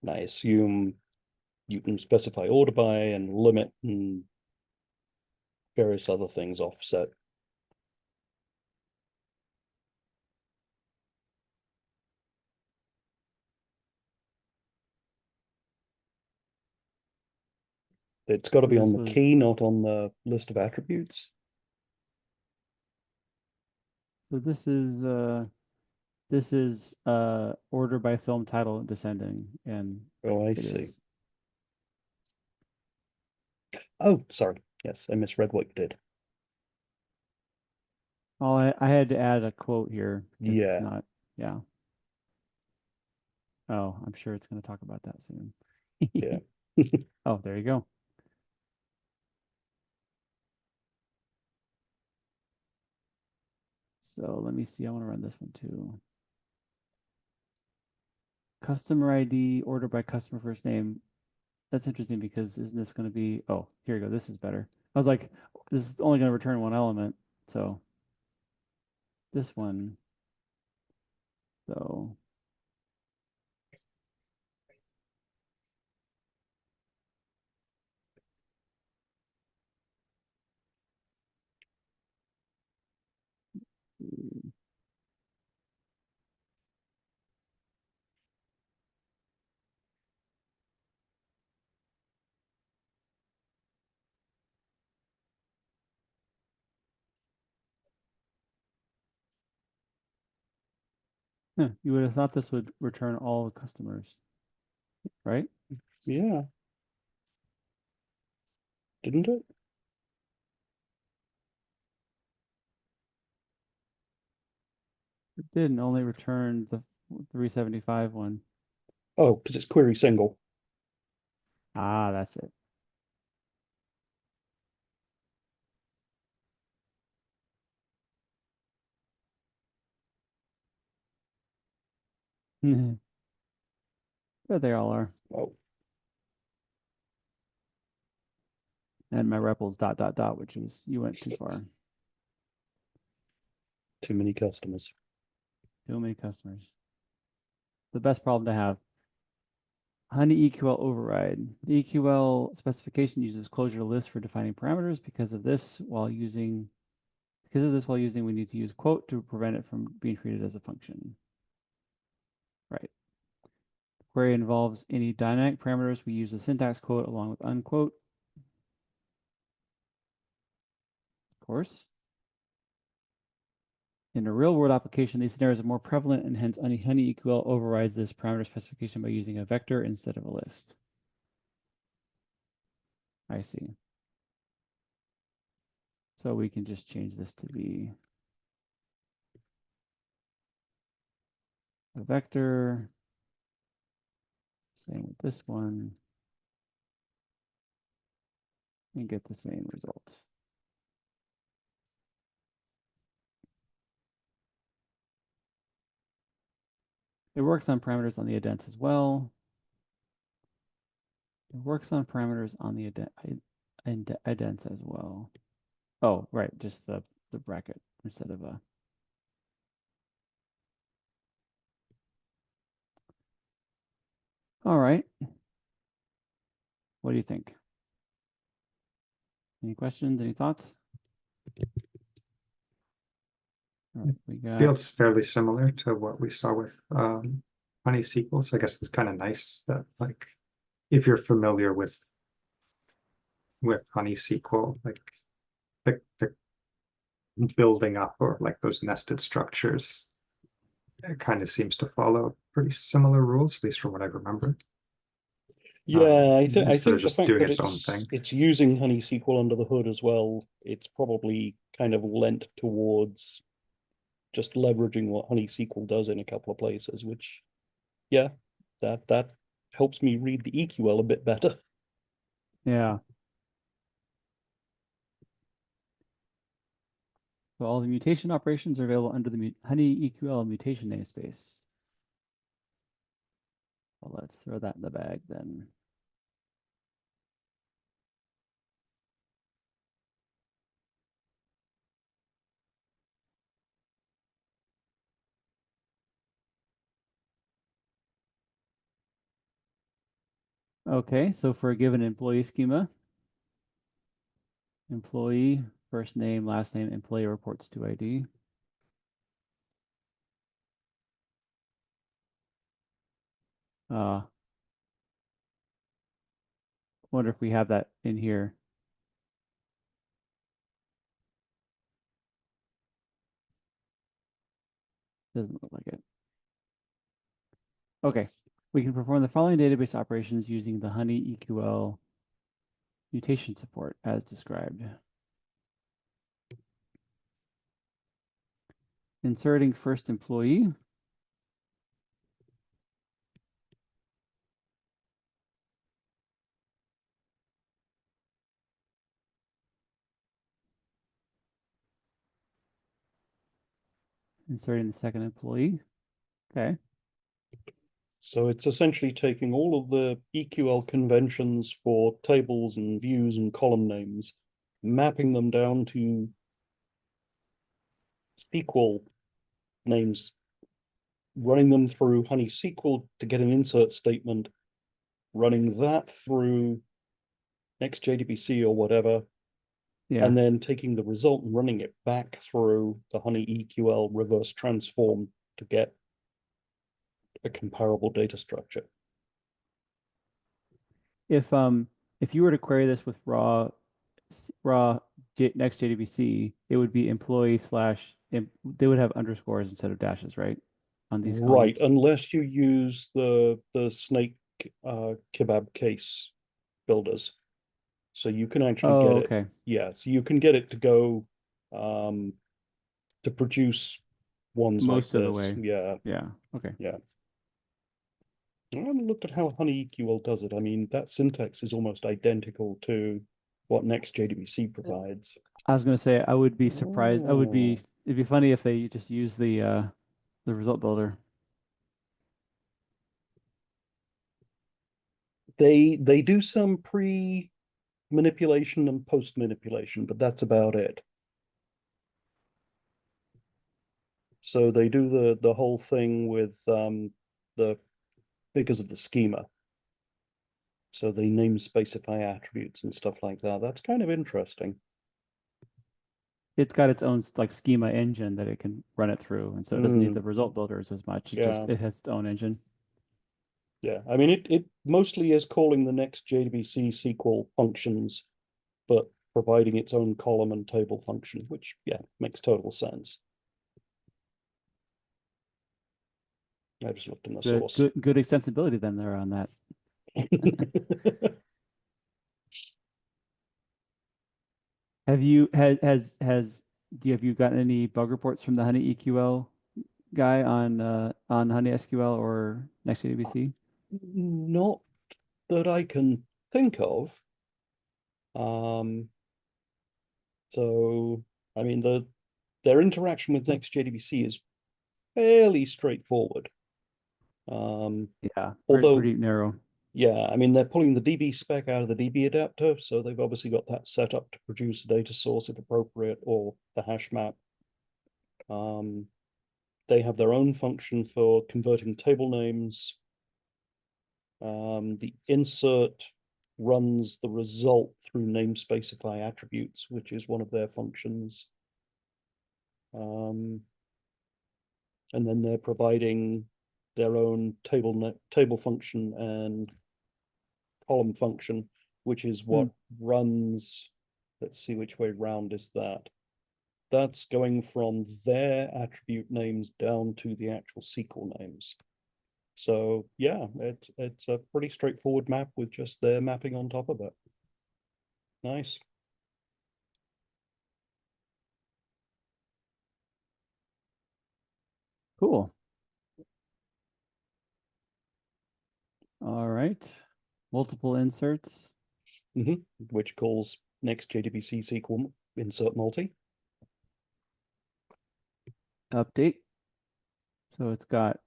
And I assume you can specify order by and limit and various other things offset. It's got to be This on the was- key, not on the list of attributes. So this is order by film title descending, and Oh, I it see. is. Oh, sorry. Yes, I misread what you did. Oh, I had to add a quote here because Yeah. it's not, yeah. Oh, I'm sure it's going to talk about that soon. Yeah. Oh, there you go. So let me see. I want to run this one too. Customer ID, order by customer first name. That's interesting because isn't this going to be, oh, here we go. This is better. I was like, this is only going to return one element. So this one, so you would have thought this would return all the customers, right? Yeah. Didn't it? It didn't only return the 375 one. Oh, because it's query single. Ah, that's it. There they all are. Oh, And my REPLs ... which is you went too far. too many customers. Too many customers. The best problem to have. HoneyEQL override. The EQL specification uses Clojure list for defining parameters. Because of this, while using, we need to use quote to prevent it from being treated as a function. Right. The query involves any dynamic parameters. We use the syntax quote along with unquote. Of course. In a real-world application, these scenarios are more prevalent, and hence HoneyEQL overrides this parameter specification by using a vector instead of a list. I see. So we can just change this to be a vector. Same with this one. And get the same results. It works on parameters on the indents as well. It works on parameters on the indents as well. Oh, right, just the bracket instead of a. All right. What do you think? Any questions? Any thoughts? All right, we got. Feels fairly similar to what we saw with HoneySQL. So I guess it's kind of nice that like if you're familiar with HoneySQL, like the building up or like those nested structures, it kind of seems to follow pretty similar rules, at least from what I remember. Yeah, I Instead of think the just fact doing that its own thing. it's using HoneySQL under the hood as well, it's probably kind of lent towards just leveraging what HoneySQL does in a couple of places, which, yeah, that helps me read the EQL a bit better. Yeah. So all the mutation operations are available under the HoneyEQL mutation namespace. Well, let's throw that in the bag then. Okay, so for a given employee schema, employee, first name, last name, employee reports to ID. Wonder if we have that in here. Doesn't look like it. Okay, we can perform the following database operations using the HoneyEQL mutation support as described. Inserting first employee. Inserting the second employee. Okay. So it's essentially taking all of the EQL conventions for tables and views and column names, mapping them down to SQL names, running them through HoneySQL to get an insert statement, running that through NextJDBC or whatever, Yeah. and then taking the result and running it back through the HoneyEQL reverse transform to get a comparable data structure. If you were to query this with raw next JDBC, it would be employee slash they would have underscores instead of dashes, right? On these Right, columns. unless you use the snake kebab case builders. So you can actually Oh, get it. okay. Yeah, so you can get it to go to produce ones Most like of the this. way. Yeah, Yeah. Okay. yeah. I haven't looked at how HoneyEQL does it. I mean, that syntax is almost identical to what NextJDBC provides. I was gonna say I would be surprised. Oh. It'd be funny if they just use the result builder. They do some pre-manipulation and post-manipulation, but that's about it. So they do the whole thing with the because of the schema. So they name specify attributes and stuff like that. That's kind of interesting. It's got its own like schema engine that it can run it through, and so it doesn't need the result builders as much. Yeah. It has its own engine. Yeah, I mean, it mostly is calling the next JDBC SQL functions, but providing its own column and table function, which, yeah, makes total sense. I just looked in the source. Good extensibility then there on that. Have you have you gotten any bug reports from the HoneyEQL guy on HoneySQL or NextJDBC? Not that I can think of. So I mean their interaction with NextJDBC is fairly straightforward. Yeah, Although pretty narrow. yeah, I mean, they're pulling the DB spec out of the DB adapter, so they've obviously got that set up to produce a data source if appropriate, or the hash map. They have their own function for converting table names. The insert runs the result through name specify attributes, which is one of their functions. And then they're providing their own table function and column function, which is what runs, let's see which way round is that. That's going from their attribute names down to the actual SQL names. So yeah, it's a pretty straightforward map with just their mapping on top of it. Nice. Cool. All right. Multiple inserts. Which calls next JDBC SQL insert multi. Update. So it's got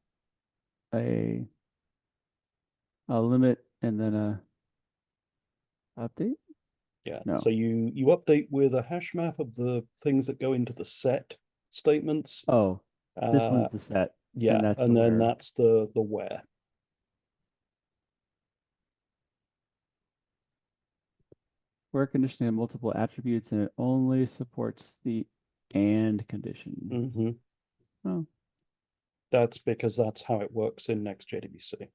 a limit and then a update. Yeah. No. So you update with a hash map of the things that go into the set statements. Oh, this one's the set. Yeah, and then that's the where. where conditioning has multiple attributes and it only supports the and condition. Hmm. Oh, That's because that's how it works in Next.jdbc.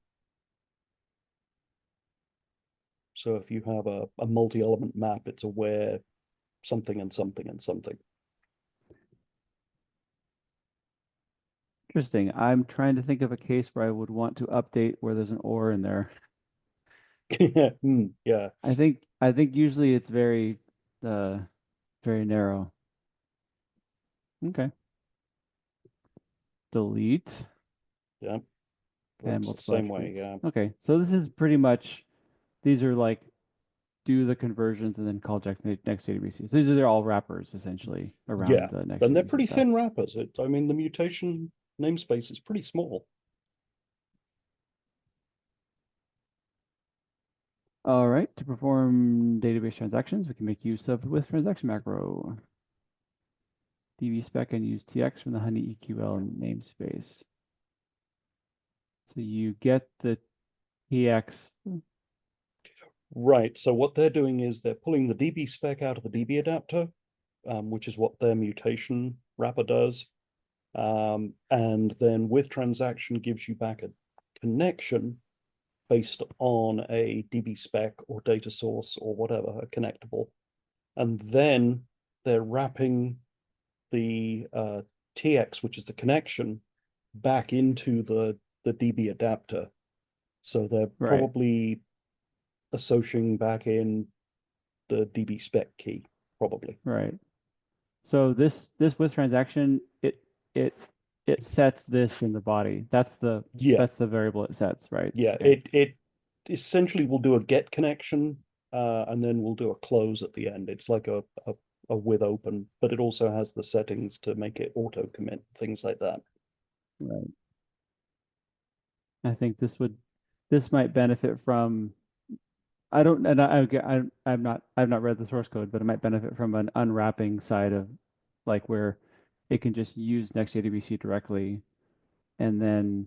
So if you have a multi-element map, it's aware something and something and something. interesting. I'm trying to think of a case where I would want to update where there's an or in there. Yeah. I think usually it's very very narrow. Okay. Delete Yeah. and Works the multiple same way, attributes. yeah. Okay, so this is pretty much these are like do the conversions and then call next JDBC. So these are all wrappers essentially around Yeah. the next And they're JDBC pretty stuff. thin wrappers. I mean, the mutation namespace is pretty small. All right, to perform database transactions, we can make use of with transaction macro. DB spec and use TX from the HoneyEQL namespace. So you get the TX. Right. So what they're doing is they're pulling the DB spec out of the DB adapter, which is what their mutation wrapper does. And then with transaction gives you back a connection based on a DB spec or data source or whatever, a connectable. And then they're wrapping the TX, which is the connection, back into the DB adapter. So they're Right. probably associating back in the DB spec key, probably. Right. So this with transaction, it sets this in the body. That's the variable it sets, right? Yeah, Okay. it essentially will do a get connection, and then we'll do a close at the end. It's like a with open, but it also has the settings to make it auto commit, things like that. Right. I think this might benefit from I don't and I've not read the source code, but it might benefit from an unwrapping side of like where it can just use Next.jdbc directly and then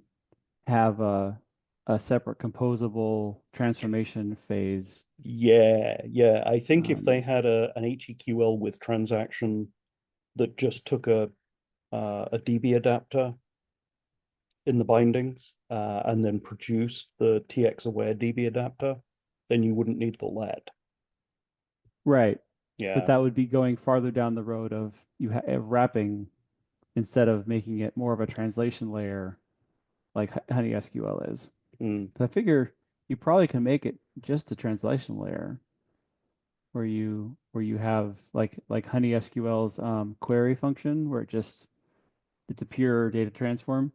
have a separate composable transformation phase. Yeah. I think if they Um, had an HEQL with transaction that just took a DB adapter in the bindings, and then produced the TX aware DB adapter, then you wouldn't need the let. right. Yeah. But that would be going farther down the road of wrapping instead of making it more of a translation layer like HoneySQL is. Mm. I figure you probably can make it just a translation layer where you have like HoneySQL's query function where it's a pure data transform.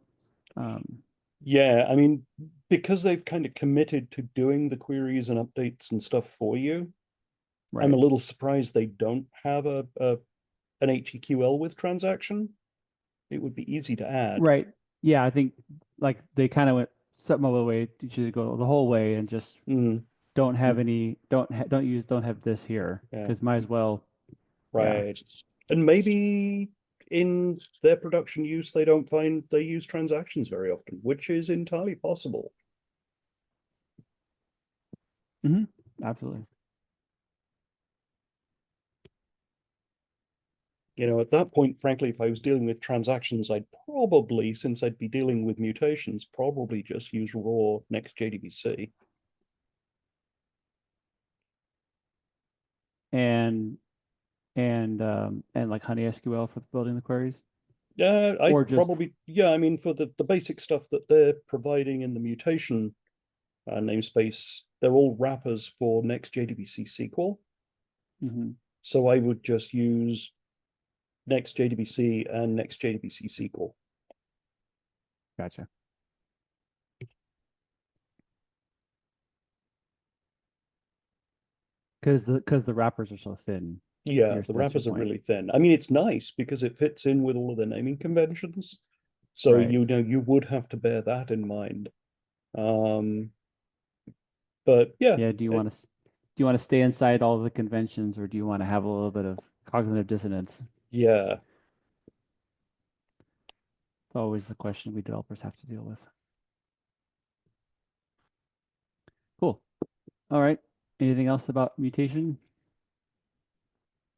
Yeah, I mean, because they've kind of committed to doing the queries and updates and stuff for you, I'm a Right. little surprised they don't have an HEQL with transaction. It would be easy to add. Right. Yeah, I think like they kind of went something all the way. You should go the whole way and just Mm, don't have any don't have this here yeah, because might as well. Yeah. right. And maybe in their production use, they don't find they use transactions very often, which is entirely possible. Absolutely. You know, at that point, frankly, if I was dealing with transactions, I'd probably, since I'd be dealing with mutations, probably just use raw Next.jdbc. And and like HoneySQL for building the queries. I Or just probably, yeah, I mean, for the basic stuff that they're providing in the mutation namespace, they're all wrappers for Next.jdbc SQL. mhm, So I would just use Next.jdbc and Next.jdbc SQL. gotcha. Because the wrappers are so thin. Yeah, the That's your wrappers are point. really thin. I mean, it's nice because it fits in with all of the naming conventions. So Right. you know you would have to bear that in mind. But yeah, Yeah, do you want to stay inside all the conventions or do you want to have a little bit of cognitive dissonance? yeah. It's always the question we developers have to deal with. Cool. All right. Anything else about mutation?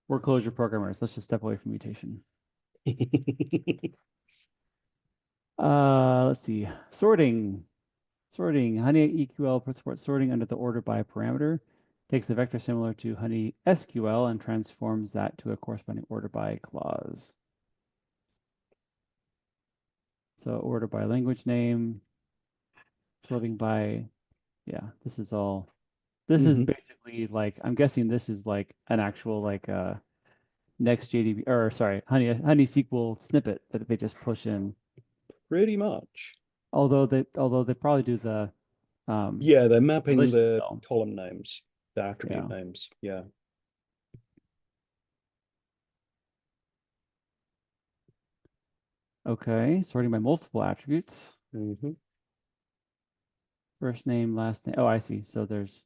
We're Clojure programmers. Let's just step away from mutation. Let's see. Sorting. HoneyEQL supports sorting under the order by parameter. Takes a vector similar to HoneySQL and transforms that to a corresponding order by clause. So order by language name, sorting by, yeah, this is all. This is basically like, I'm guessing this is like an actual like next JDB, or sorry, HoneySQL snippet that they just push in. Pretty much. Although they probably do the Yeah, they're mapping relation the still. column names, the attribute Yeah. names. Yeah. Okay, sorting by multiple attributes. hmm First name, last name. Oh, I see. So there's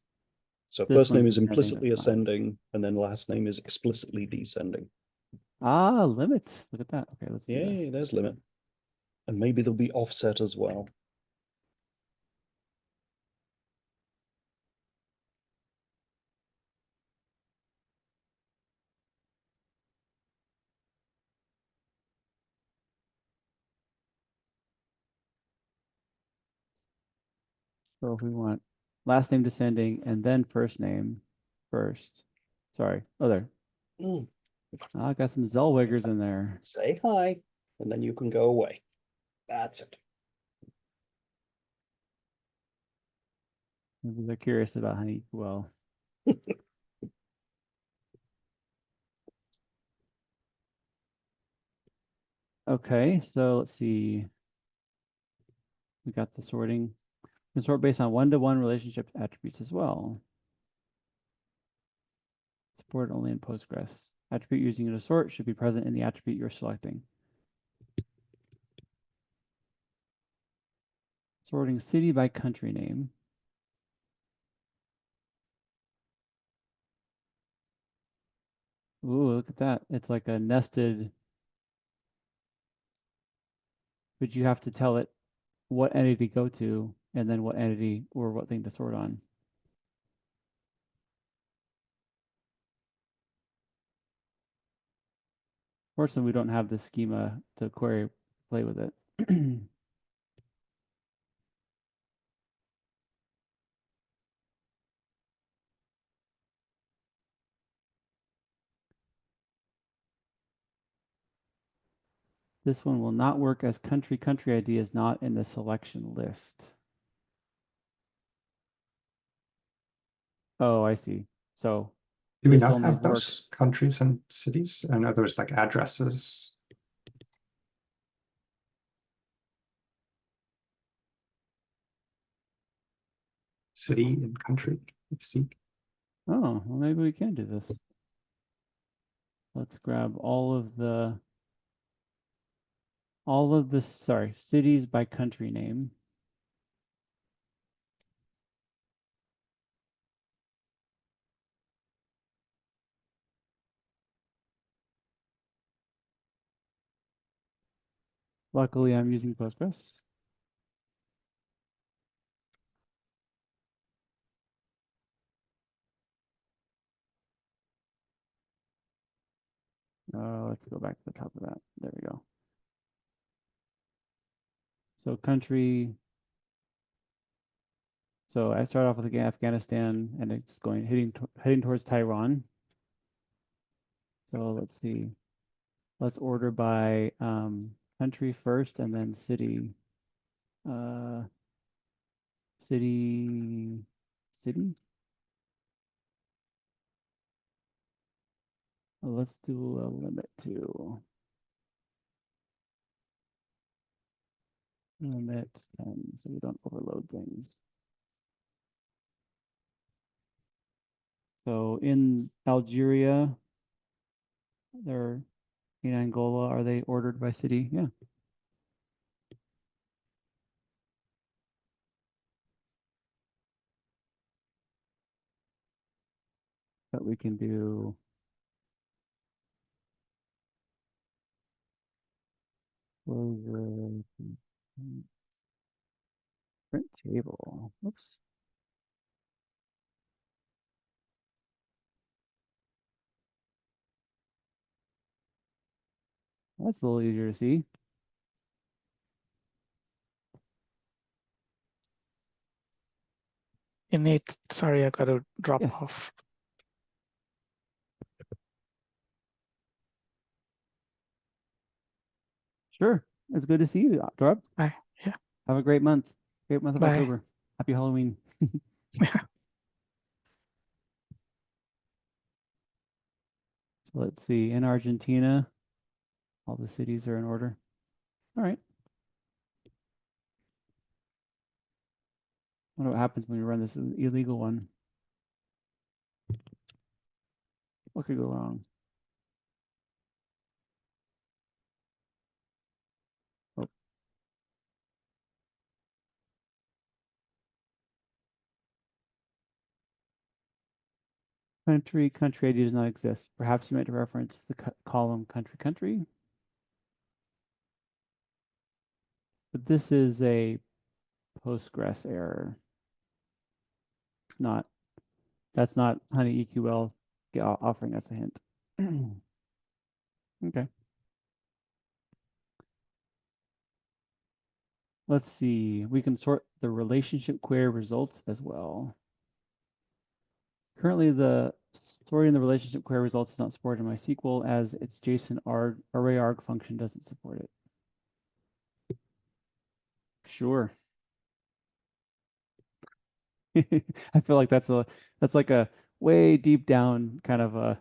So this first name one's is ascending, implicitly that's fine. ascending, and then last name is explicitly descending. Ah, limit. Look at that. Okay, let's do Yay, this. there's limit. And maybe there'll be offset as well. So if we want last name descending and then first name first. Sorry. Oh, there. Mm. I got some Zellwegers in there. Say hi, and then you can go away. That's it. Maybe they're curious about HoneyEQL. Okay, so let's see. We got the sorting. We can sort based on one-to-one relationship attributes as well. Support only in Postgres. Attribute using to sort should be present in the attribute you're selecting. Sorting city by country name. Ooh, look at that. It's like a nested, but you have to tell it what entity to go to and then what entity or what thing to sort on. Fortunately, we don't have the schema to query play with it. This one will not work as country ID is not in the selection list. Oh, I see. So Do we this not only have those works. countries and cities? I know there's like addresses. City and country. Let's see. Oh, well, maybe we can do this. Let's grab all of the sorry, cities by country name. Luckily, I'm using Postgres. Let's go back to the top of that. There we go. So country. So I start off with Afghanistan, and it's heading towards Taiwan. So let's see. Let's order by country first, and then city. City. Let's do a limit to limit 10, so we don't overload things. So in Algeria, they're in Angola, are they ordered by city? Yeah. But we can do Clojure print table. Oops. That's a little easier to see. Innate, sorry, I got to drop Yes. off. Sure. It's good to see you, Dorab. Bye. Yeah. Have a great month. Great month of Bye. October. Happy Halloween. So let's see. In Argentina, all the cities are in order. All right. Wonder what happens when we run this illegal one. What could go wrong? Oh. Country ID does not exist. Perhaps you meant to reference the column country. But this is a Postgres error. It's not. That's not HoneyEQL offering us a hint. Okay. Let's see. We can sort the relationship query results as well. Currently, the sorting the relationship query results is not supported in MySQL as its JSON array arg function doesn't support it. Sure. I feel like that's like a way deep down kind of a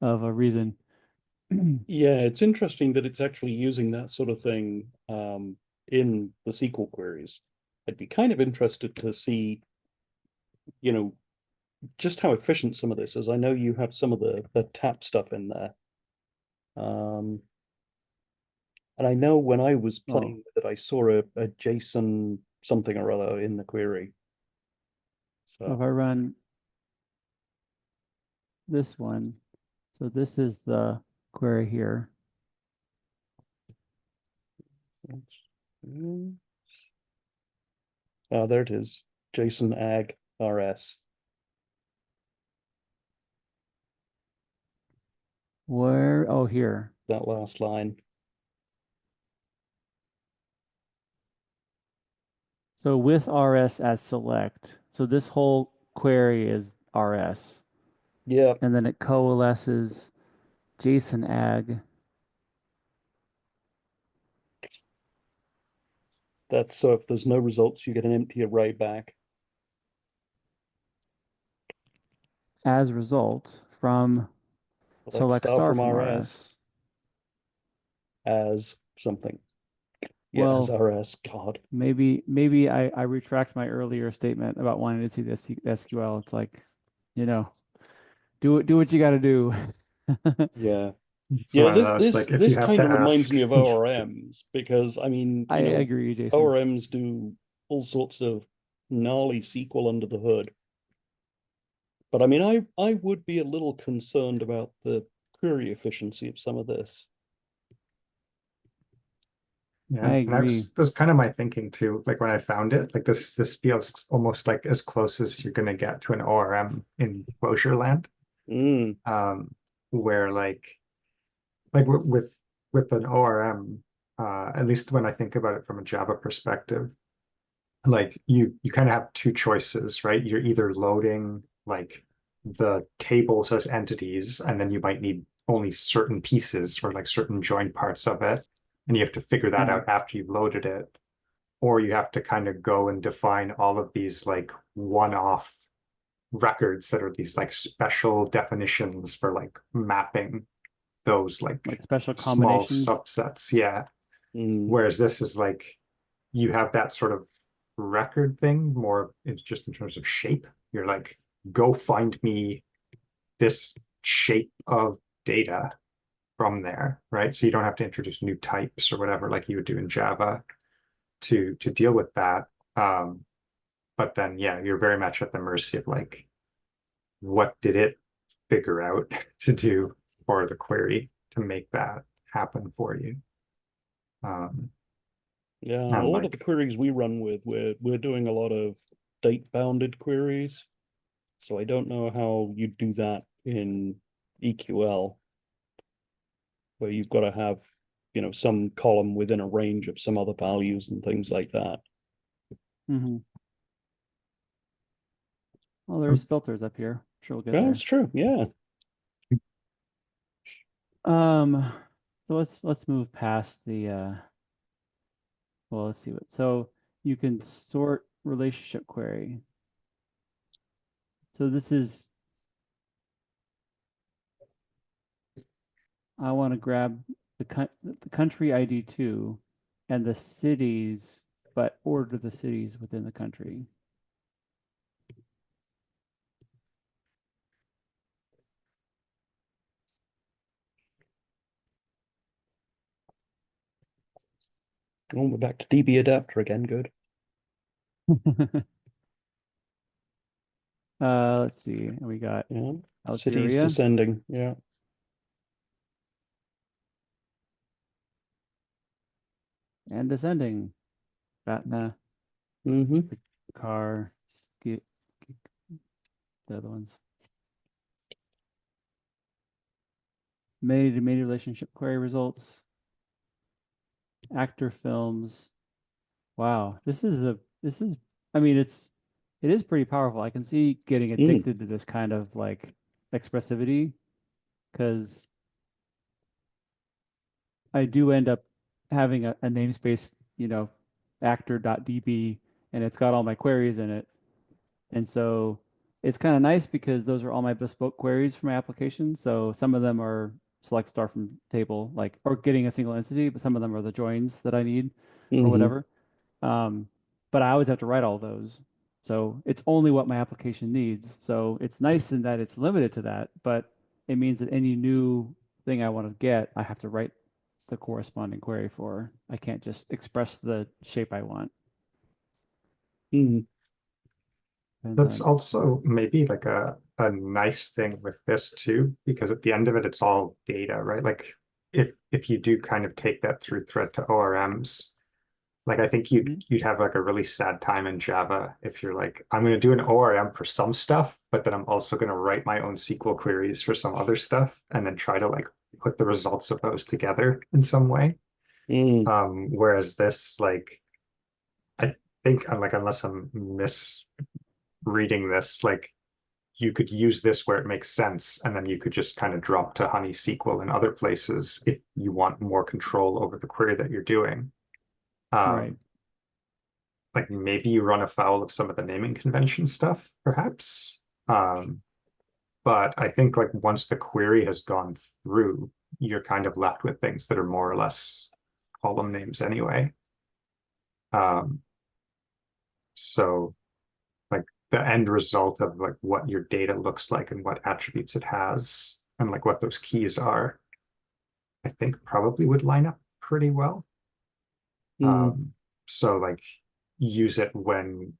of a reason. Yeah, it's interesting that it's actually using that sort of thing in the SQL queries. I'd be kind of interested to see, you know, just how efficient some of this is. I know you have some of the tap stuff in there. And I know when I was playing with it, I saw a JSON something or other in the query. So if So I run this one, so this is the query here. oh, there it is. JSON ag rs. Where? Oh, here. That last line. So with rs as select, so this whole query is rs, Yeah, and then it coalesces JSON ag. that's so if there's no results, you get an empty array back. As result from Well, that's select star from rs. rs as something. Yeah, Well, as rs. God. maybe I retract my earlier statement about wanting to see this SQL. It's like, you know, do what you got to do. Yeah. It's Yeah, one of those, like, if you this have kind to of reminds ask. me of ORMs because I mean, I agree, Jason. ORMs do all sorts of gnarly SQL under the hood. But I mean, I would be a little concerned about the query efficiency of some of this. Yeah, I and agree. that was kind of my thinking too. Like when I found it, like this feels almost like as close as you're gonna get to an ORM in Clojure land. Mm, Where with an ORM, at least when I think about it from a Java perspective, like you kind of have two choices, right? You're either loading like the tables as entities, and then you might need only certain pieces or like certain joined parts of it, and you have to figure that out after you've loaded it, or you have to kind of go and define all of these like one-off records that are these like special definitions for like mapping those like Special small combinations. subsets. Yeah. mm. Whereas this is like you have that sort of record thing more, it's just in terms of shape. You're like, go find me this shape of data from there, right? So you don't have to introduce new types or whatever like you would do in Java to deal with that. But then yeah, you're very much at the mercy of like, what did it figure out to do for the query to make that happen for you? Yeah, a And lot of the like, queries we run with, we're doing a lot of date-bounded queries. So I don't know how you do that in EQL. where you've got to have, some column within a range of some other values and things like that. Mm-hmm. Well, there's filters up here. Sure, we'll get Yeah, there. that's true. Yeah. So let's move past the well, let's see what. So you can sort relationship query. So this is, I want to grab the country ID 2 and the cities, but order the cities within the country. Oh, we're back to DB adapter again. Good. Let's see. We got Yeah. Cities Algeria descending. Yeah. and descending. Batna, Mm-hmm. car, the other ones. Many relationship query results. Actor films. Wow, this is I mean it is pretty powerful. I can see getting addicted to this kind of like expressivity, because I do end up having a namespace, actor.db, and it's got all my queries in it. And so it's kind of nice because those are all my bespoke queries for my application. So some of them are select star from table, like, or getting a single entity, but some of them are the joins that I need or Mm-hmm. whatever. Um, but I always have to write all those. So it's only what my application needs. So it's nice in that it's limited to that, but it means that any new thing I want to get, I have to write the corresponding query for. I can't just express the shape I want. Mm-hmm. That's also maybe like a nice thing with this too, because at the end of it, it's all data, right? Like if you do kind of take that through thread to ORMs, like I think you'd have like a really sad time in Java if you're like, I'm going to do an ORM for some stuff, but then I'm also going to write my own SQL queries for some other stuff, and then try to like put the results of those together in some way. Whereas this, like, I think, like, unless I'm misreading this, like you could use this where it makes sense, and then you could just kind of drop to HoneySQL and other places if you want more control over the query that you're doing. Right. Like maybe you run afoul of some of the naming convention stuff, perhaps. But I think like once the query has gone through, you're kind of left with things that are more or less column names anyway. So like the end result of like what your data looks like and what attributes it has and like what those keys are, I think probably would line up pretty well. So like use it when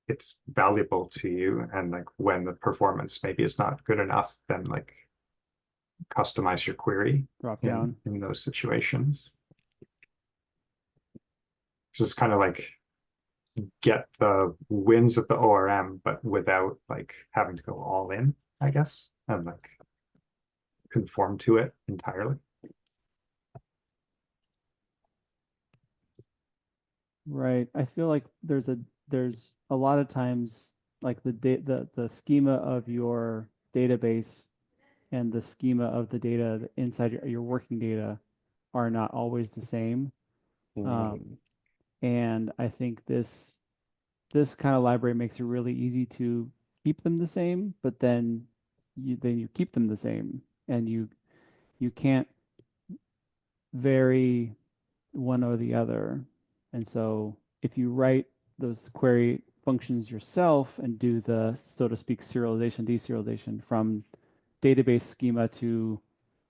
it's valuable to you, and like when the performance maybe is not good enough, then like customize your query Drop down. in those situations. So it's kind of like get the wins of the ORM, but without like having to go all in, I guess, and like conform to it entirely. Right. I feel like there's a lot of times like the schema of your database and the schema of the data inside your working data are not always the same. And I think this kind of library makes it really easy to keep them the same, but then you keep them the same, and you can't vary one or the other. And so if you write those query functions yourself and do the, so to speak, serialization, deserialization from database schema to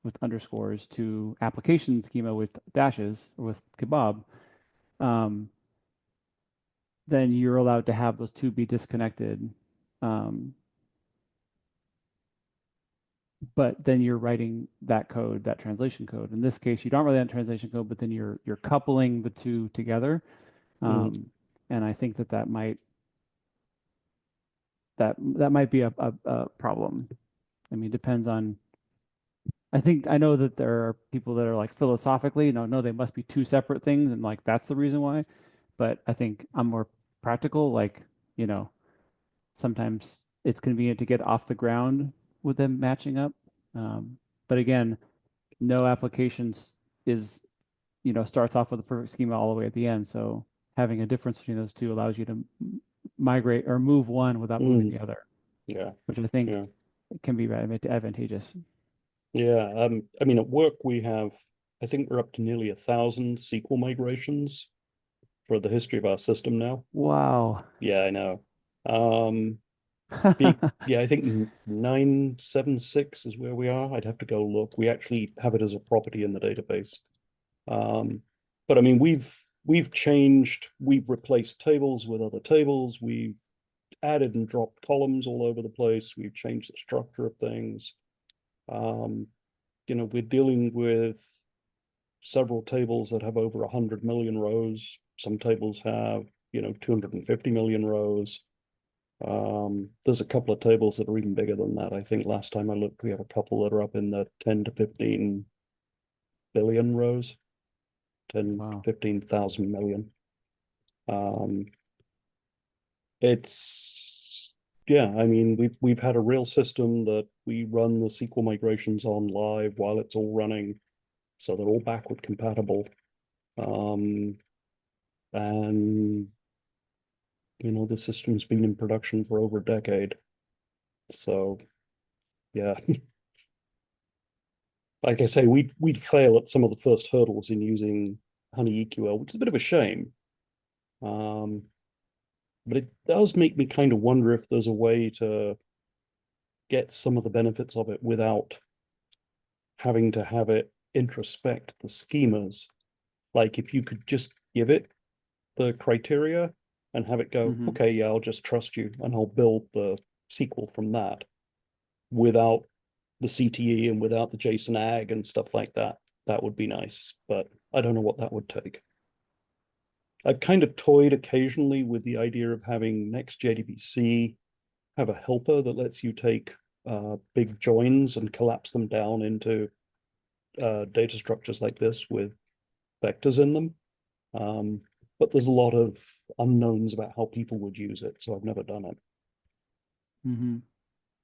with underscores to application schema with dashes or with kebab, then you're allowed to have those two be disconnected. But then you're writing that code, that translation code. In this case, you don't write that translation code, but then you're coupling the two together. And I think that might be a problem. I mean, it depends on I know that there are people that are like philosophically, no, they must be two separate things, and like that's the reason why. But I think I'm more practical, like, you know, sometimes it's convenient to get off the ground with them matching up. But again, no applications is, starts off with a perfect schema all the way at the end. So having a difference between those two allows you to migrate or move one without moving the other, Yeah, which I think yeah, can be advantageous. yeah. I mean, at work we have, I think we're up to nearly 1,000 SQL migrations for the history of our system now. Wow. Yeah, I know. Yeah, I think 976 is where we are. I'd have to go look. We actually have it as a property in the database. But I mean, we've changed, we've replaced tables with other tables, we've added and dropped columns all over the place, we've changed the structure of things. We're dealing with several tables that have over 100 million rows. Some tables have, 250 million rows. There's a couple of tables that are even bigger than that. I think last time I looked, we have a couple that are up in the 10 to 15 billion rows, 10 to Wow. 15,000 million. It's yeah, I mean we've had a real system that we run the SQL migrations on live while it's all running, so they're all backward compatible. And the system's been in production for over a decade. So yeah. Like I say, we'd fail at some of the first hurdles in using HoneyEQL, which is a bit of a shame. But it does make me kind of wonder if there's a way to get some of the benefits of it without having to have it introspect the schemas. Like if you could just give it the criteria and have it go, okay, yeah, I'll just trust you and I'll build the SQL from that without the CTE and without the JSON AG and stuff like that. That would be nice, but I don't know what that would take. I've kind of toyed occasionally with the idea of having Next.JDBC have a helper that lets you take big joins and collapse them down into data structures like this with vectors in them. But there's a lot of unknowns about how people would use it, so I've never done it.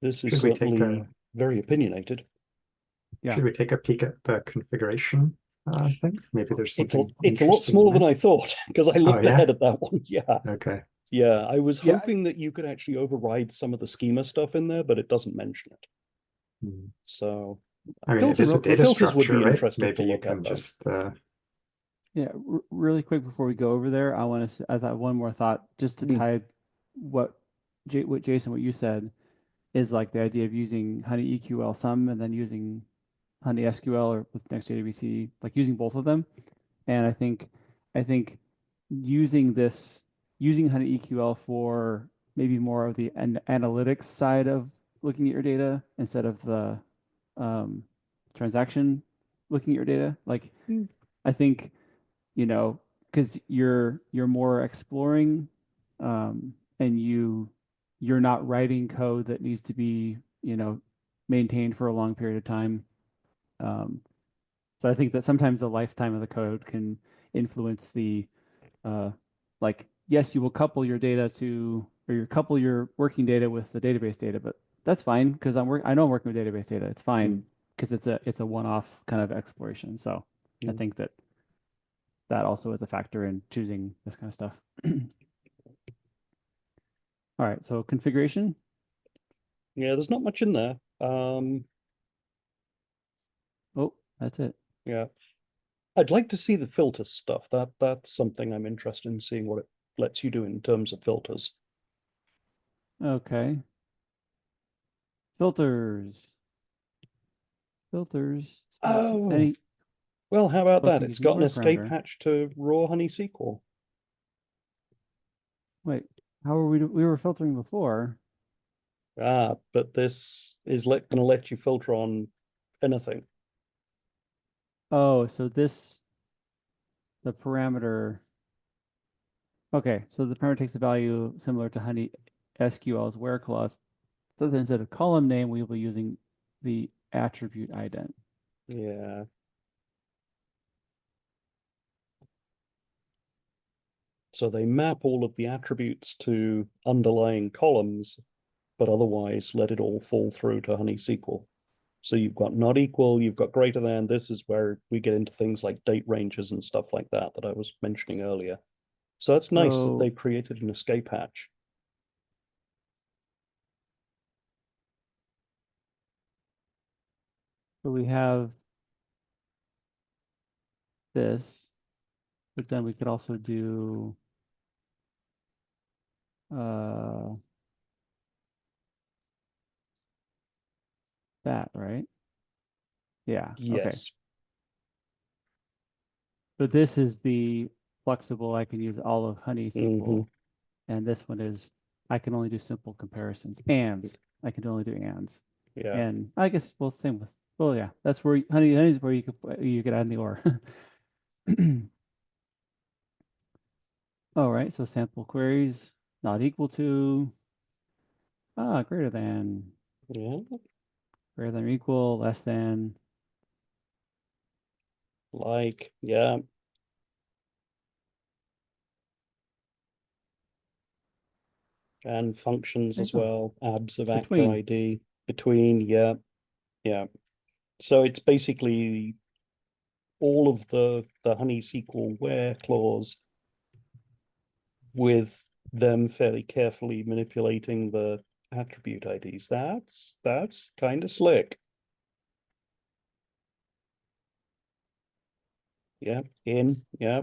This is certainly very opinionated. Yeah. Should we take a peek at the configuration things? Maybe there's something it's a lot smaller than I thought because I looked ahead at that one. Yeah. Okay. Yeah, I was hoping that you could actually override some of the schema stuff in there, but it doesn't mention it. So I mean, it is a data filters would be structure, right? interesting Maybe to you look at, can though. just Yeah, really quick before we go over there, I thought one more thought just to tie what Jason, what you said is like the idea of using HoneyEQL some and then using HoneySQL or with Next.JDBC, like using both of them. And I think using HoneyEQL for maybe more of the analytics side of looking at your data instead of the transaction looking at your data. Like I think, because you're more exploring, and you're not writing code that needs to be, maintained for a long period of time. So I think that sometimes the lifetime of the code can influence the, like, yes, you will couple your data to, or you couple your working data with the database data, but that's fine because I know I'm working with database data. It's fine because it's a one-off kind of exploration. So I think that also is a factor in choosing this kind of stuff. All right, so configuration. Yeah, there's not much in there. Oh, that's it. Yeah. I'd like to see the filter stuff. That's something I'm interested in seeing what it lets you do in terms of filters. Okay. Filters. Oh, well, how about that? It's got an escape parameter. hatch to raw HoneySQL. Wait, how were we were filtering before? But this is going to let you filter on anything. Oh, so the parameter. Okay, so the parameter takes a value similar to HoneySQL's where clause. So then instead of column name, we will be using the attribute ident. Yeah. So they map all of the attributes to underlying columns, but otherwise let it all fall through to HoneySQL. So you've got not equal, you've got greater than. This is where we get into things like date ranges and stuff like that I was mentioning earlier. So it's nice that So- they created an escape hatch. So we have this, but then we could also do that, right? Yeah, okay. Yes. But this is the flexible, I can use all of HoneySQL. And this one is, I can only do simple comparisons. Ands, I can only do ands. Yeah. And I guess, well, same with, well, yeah, that's where honey's where you could add in the or. All right, so sample queries not equal to, greater than, Yeah. greater than or equal, less than. Like, yeah. And functions as well. Abs of actor Between. ID. Between, yeah. Yeah. So it's basically all of the HoneySQL where clause with them fairly carefully manipulating the attribute IDs. That's kind of slick. Yeah, yeah.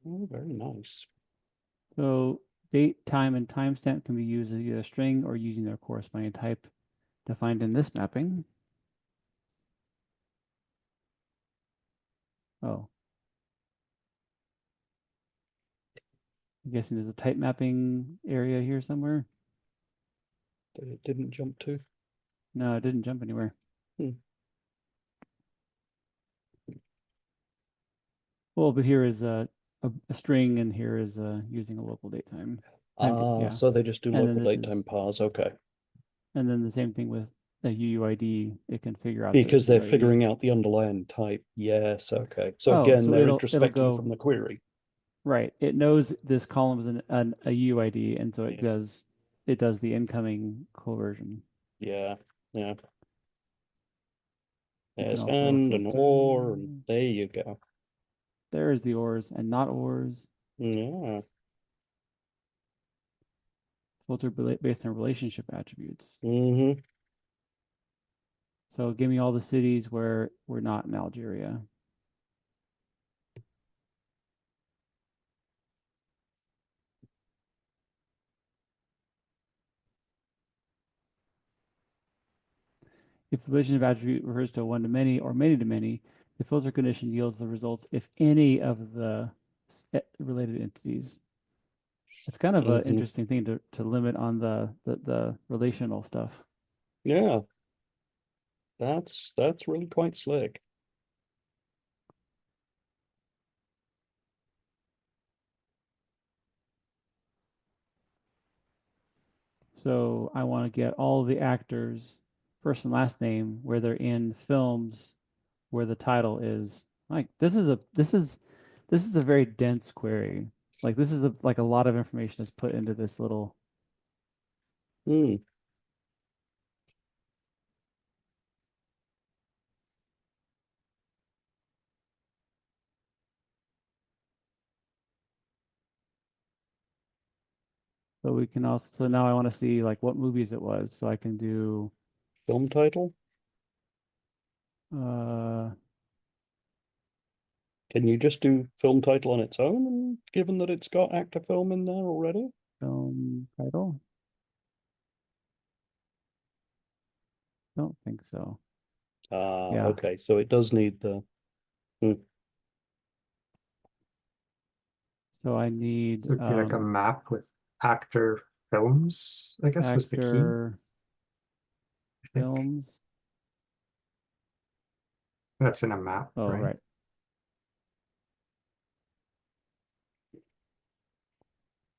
Oh, very nice. So date, time, and timestamp can be used as either a string or using their corresponding type defined in this mapping. Oh. I'm guessing there's a type mapping area here somewhere. That it didn't jump to. No, it didn't jump anywhere. Well, but here is a string, and here is using a local date time. Yeah. So they just do And then local this date time is- pars. Okay. And then the same thing with a UUID, it can figure out Because the they're UUID. figuring out the underlying type. Yes, okay. So Oh, again, so they're it'll introspecting go from the query. right. It knows this column is a UUID, and so it Yeah. does the incoming conversion. Yeah, yeah. You can There's also and an filter. or, and there you go. There's the ors and not ors. Yeah. Filter based on relationship attributes. Mm-hmm. So give me all the cities where we're not in Algeria. If the relationship attribute refers to one to many or many to many, the filter condition yields the results if any of the related entities. It's kind of an interesting thing to limit on the relational stuff. Yeah. That's really quite slick. So I want to get all the actors' first and last name where they're in films where the title is like this is a very dense query. Like this is like a lot of information is put into this little. Hmm. So we can also, so now I want to see like what movies it was. So I can do Film title. uh Can you just do film title on its own, and given that it's got actor film in there already? film title. Don't think so. Yeah. Okay. So it does need the. So I need So it'd be like a map with actor films, I guess was the key, actor I think. films. That's in a map, Oh, right? right.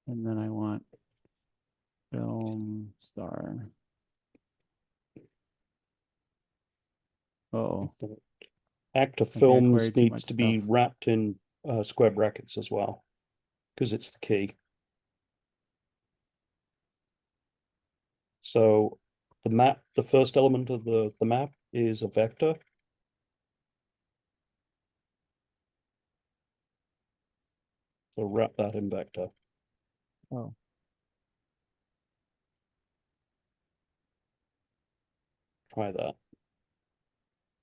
And then I want film star. Oh, Actor I films queried too needs much to be stuff. wrapped in square brackets as well, because it's the key. So the map, the first element of the map is a vector. So wrap that in vector. Oh. Try that.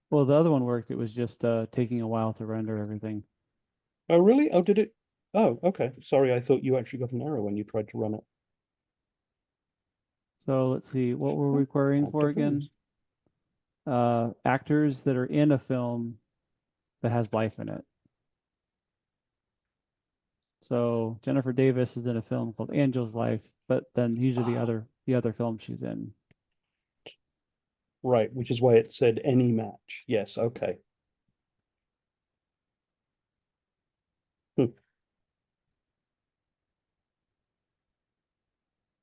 Well, the other one worked. It was just taking a while to render everything. Oh, really? Oh, did it? Oh, okay. Sorry, I thought you actually got an error when you tried to run it. So let's see, what were we querying for Actor again? films. Actors that are in a film that has life in it. So Jennifer Davis is in a film called Angel's Life, but then usually the other film she's in. Right, which is why it said any match. Yes, okay. If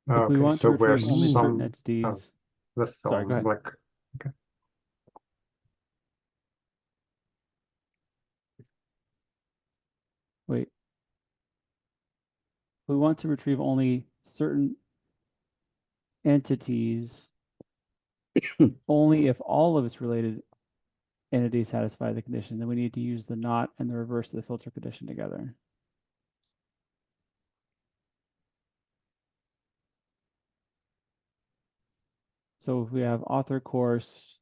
we Okay, want to so where retrieve only certain some of entities, the sorry, go film, ahead. like, Wait. We want to retrieve only certain entities only if all of its related entities satisfy the condition. Then we need to use the not and the reverse of the filter condition together. So if we have author course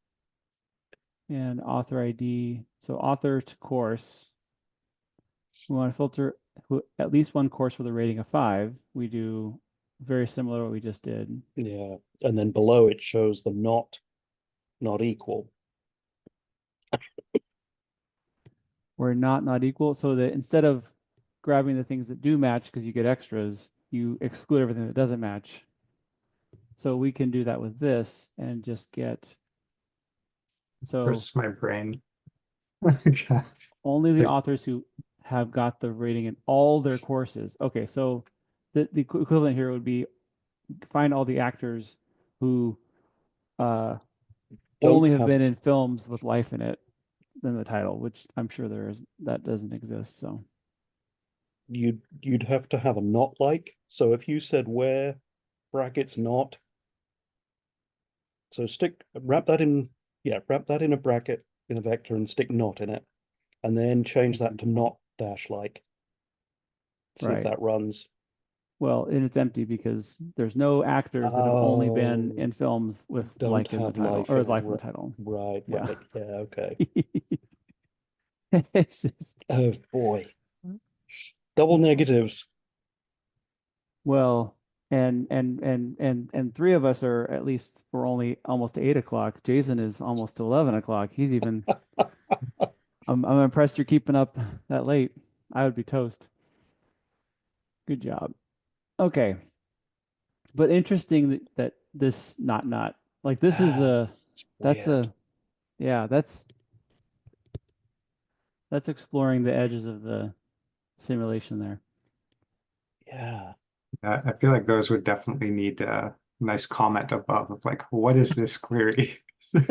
and author ID, so author to course, we want to filter at least one course with a rating of 5. We do very similar to what we just did. Yeah, and then below it shows the not equal. We're not equal, so that instead of grabbing the things that do match because you get extras, you exclude everything that doesn't match. So we can do that with this and just get, so where's my brain? only the Like- authors who have got the rating in all their courses. Okay, so the equivalent here would be find all the actors who Don't only have have been in films with life in it than the title, which I'm sure that doesn't exist. So you'd have to have a not like. So if you said where brackets not, so wrap that in a bracket in a vector and stick not in it, and then change that to not dash like. See if right. that runs. Well, and it's empty because there's no actors that have only been Oh, in films with don't like in the have title life or in it. life in the title. Right, Yeah. right. Yeah, okay. It's just- Oh boy. Double negatives. well, and 3 of us are at least we're only almost to 8 o'clock. Jason is almost to 11 o'clock. He's even. I'm impressed you're keeping up that late. I would be toast. Good job. Okay, but interesting that this not like this is It's that's weird. a yeah that's exploring the edges of the simulation there. Yeah. I feel like those would definitely need a nice comment above of like, what is this query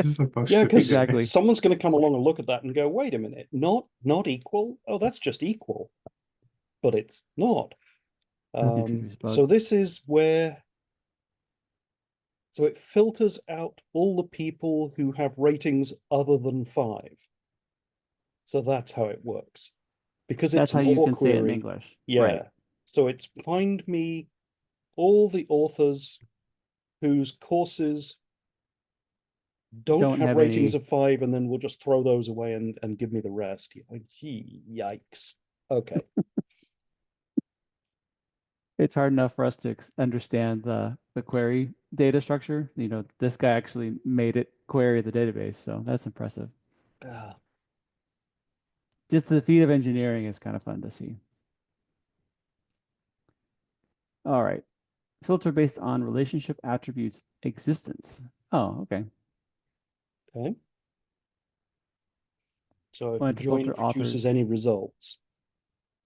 supposed Yeah, to be because doing? Exactly. someone's going to come along and look at that and go, wait a minute, not equal? Oh, that's just equal. But it's not. Introduce So bugs. this is where so it filters out all the people who have ratings other than 5. So that's how it works. Because That's it's how an you OR can say it in query. English. Yeah. Right. So it's find me all the authors whose courses don't have have ratings any. of 5, and then we'll just throw those away and give me the rest. Gee, yikes. Okay. It's hard enough for us to understand the query data structure. You know, this guy actually made it query the database, so that's impressive. Just the feat of engineering is kind of fun to see. All right. Filter based on relationship attributes existence. Oh, okay. Okay. So if the Want to join filter produces authors. any results.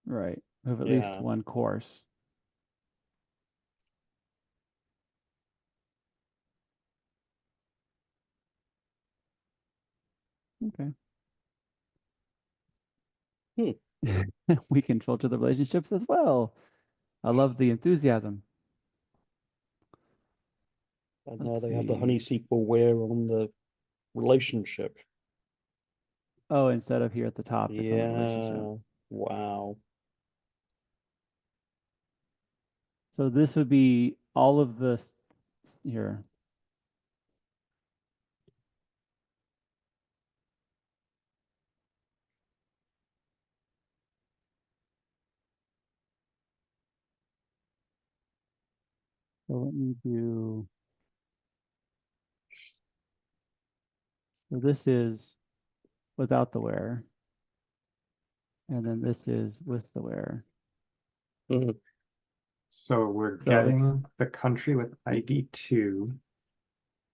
Right. We have at least Yeah. one course. Okay. Hmm. We can filter the relationships as well. I love the enthusiasm. And now Let's they have the see. HoneySQL where on the relationship. Oh, instead of here at the top, it's on the relationship. Yeah. Wow. So this would be all of this here. So let me do. So this is without the where, and then this is with the where. Mhm. So we're So it's getting the country with ID 2.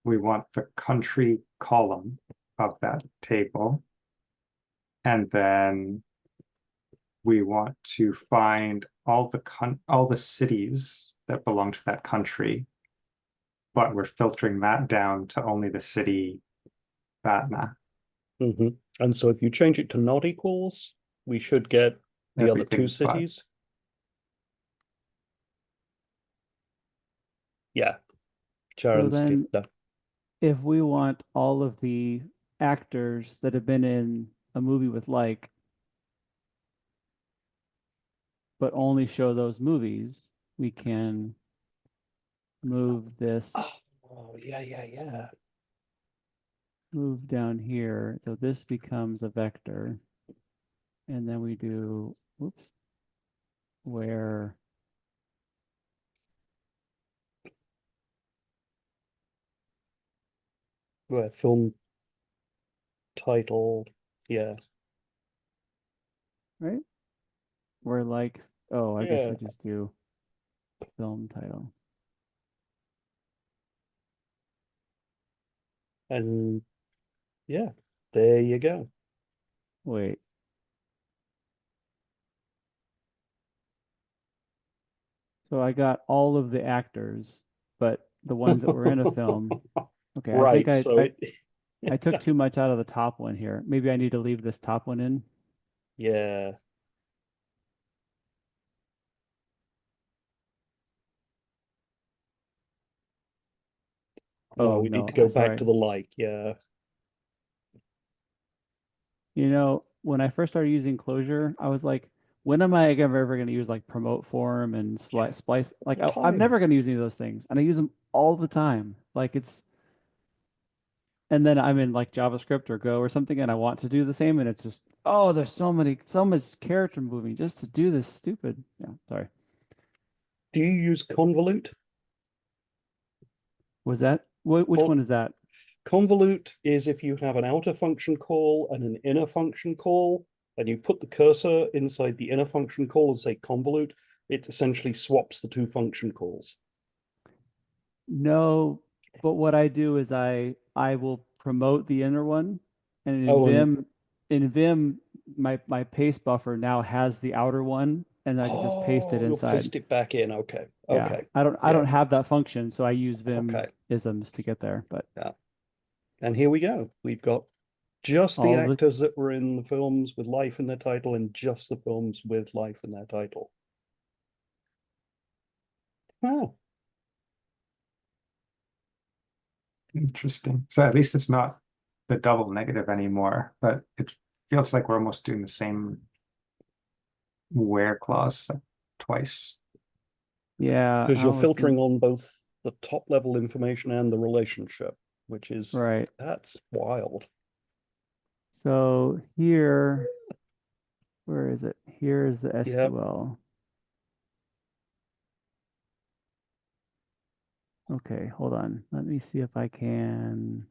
We want the country column of that table. And then we want to find all the cities that belong to that country, but we're filtering that down to only the city Batna. Mhm. And so if you change it to not equals, we should get the other two Everything but cities. Yeah. so Sharon then skipped that. if we want all of the actors that have been in a movie with like, but only show those movies, we can move this, Oh, yeah. move down here. So this becomes a vector. And then we do, whoops, where Where film title. Yeah. right? Where like, oh, I guess Yeah. I just do film title. And yeah, there you go. Wait. So I got all of the actors, but the ones that were in a film. Okay, I think Right. So I took too much out of the top one here. Maybe I need to leave this top one in. yeah. No, Oh we need no, to go back sorry. to the like. Yeah. You know, when I first started using Clojure, I was like, when am I ever going to use like promote form and splice? Like, All the I'm time. never going to use any of those things, and I use them all the time. Like it's, and then I'm in like JavaScript or Go or something, and I want to do the same, and it's just, oh, there's so much character moving just to do this stupid. Yeah, sorry. Do you use convolute? Was that which Con one is that? Convolute is if you have an outer function call and an inner function call, and you put the cursor inside the inner function call and say convolute, it essentially swaps the two function calls. No, but what I do is I will promote the inner one, and Oh, and In Vim my paste buffer now has the outer one, and I can just paste it you'll inside. paste it back in. Okay. Yeah, Okay. I Yeah. don't have that function, so I use Vim Okay. isms to get there. But Yeah. And here we go. We've got just the all the actors that were in the films with life in their title and just the films with life in their title. Wow. interesting. So at least it's not the double negative anymore, but it feels like we're almost doing the same where clause twice. yeah, Because I you're almost filtering didn't on both the top level information and the relationship, which is right. that's wild. So here, where is it? Here is the Yep. SQL. Okay, hold on. Let me see if I can.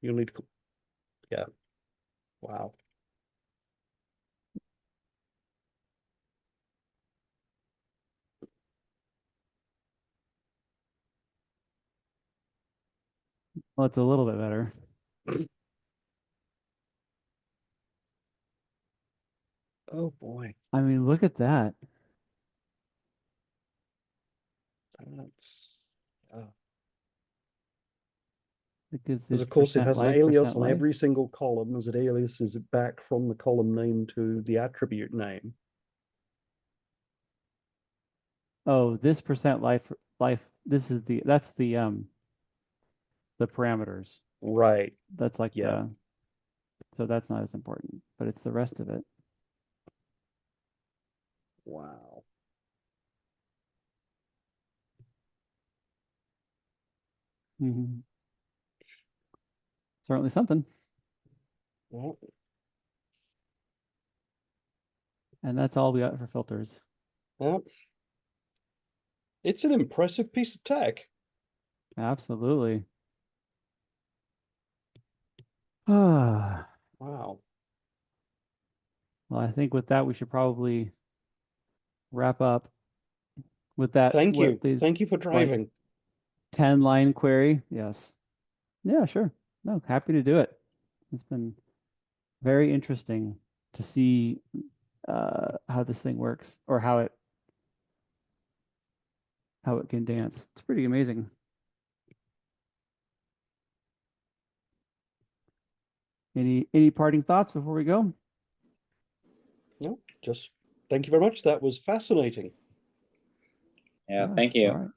You need to, yeah. Wow. Well, it's a little bit better. Oh boy, I mean, look at that. that's Because because it's of course it percent has an life, alias percent on life. every single column as it aliases it back from the column name to the attribute name. Oh, this percent life. This is that's the parameters. Right. That's like Yeah. so that's not as important, but it's the rest of it. Wow. Mhm. Certainly something. Well, And that's all we got for filters. well, it's an impressive piece of tech. Absolutely. Ah, Wow. well, I think with that we should probably wrap up with that. Thank you. What the Thank you for driving. 10-line query. Yes. Yeah, sure. No, happy to do it. It's been very interesting to see how this thing works or how it can dance. It's pretty amazing. Any parting thoughts before we go? No, just thank you very much. That was fascinating. Yeah, Yeah, thank you. all right.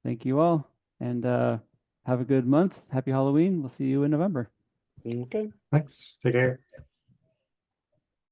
Thank you all, and have a good month. Happy Halloween. We'll see you in November. Okay. Thanks. Take care.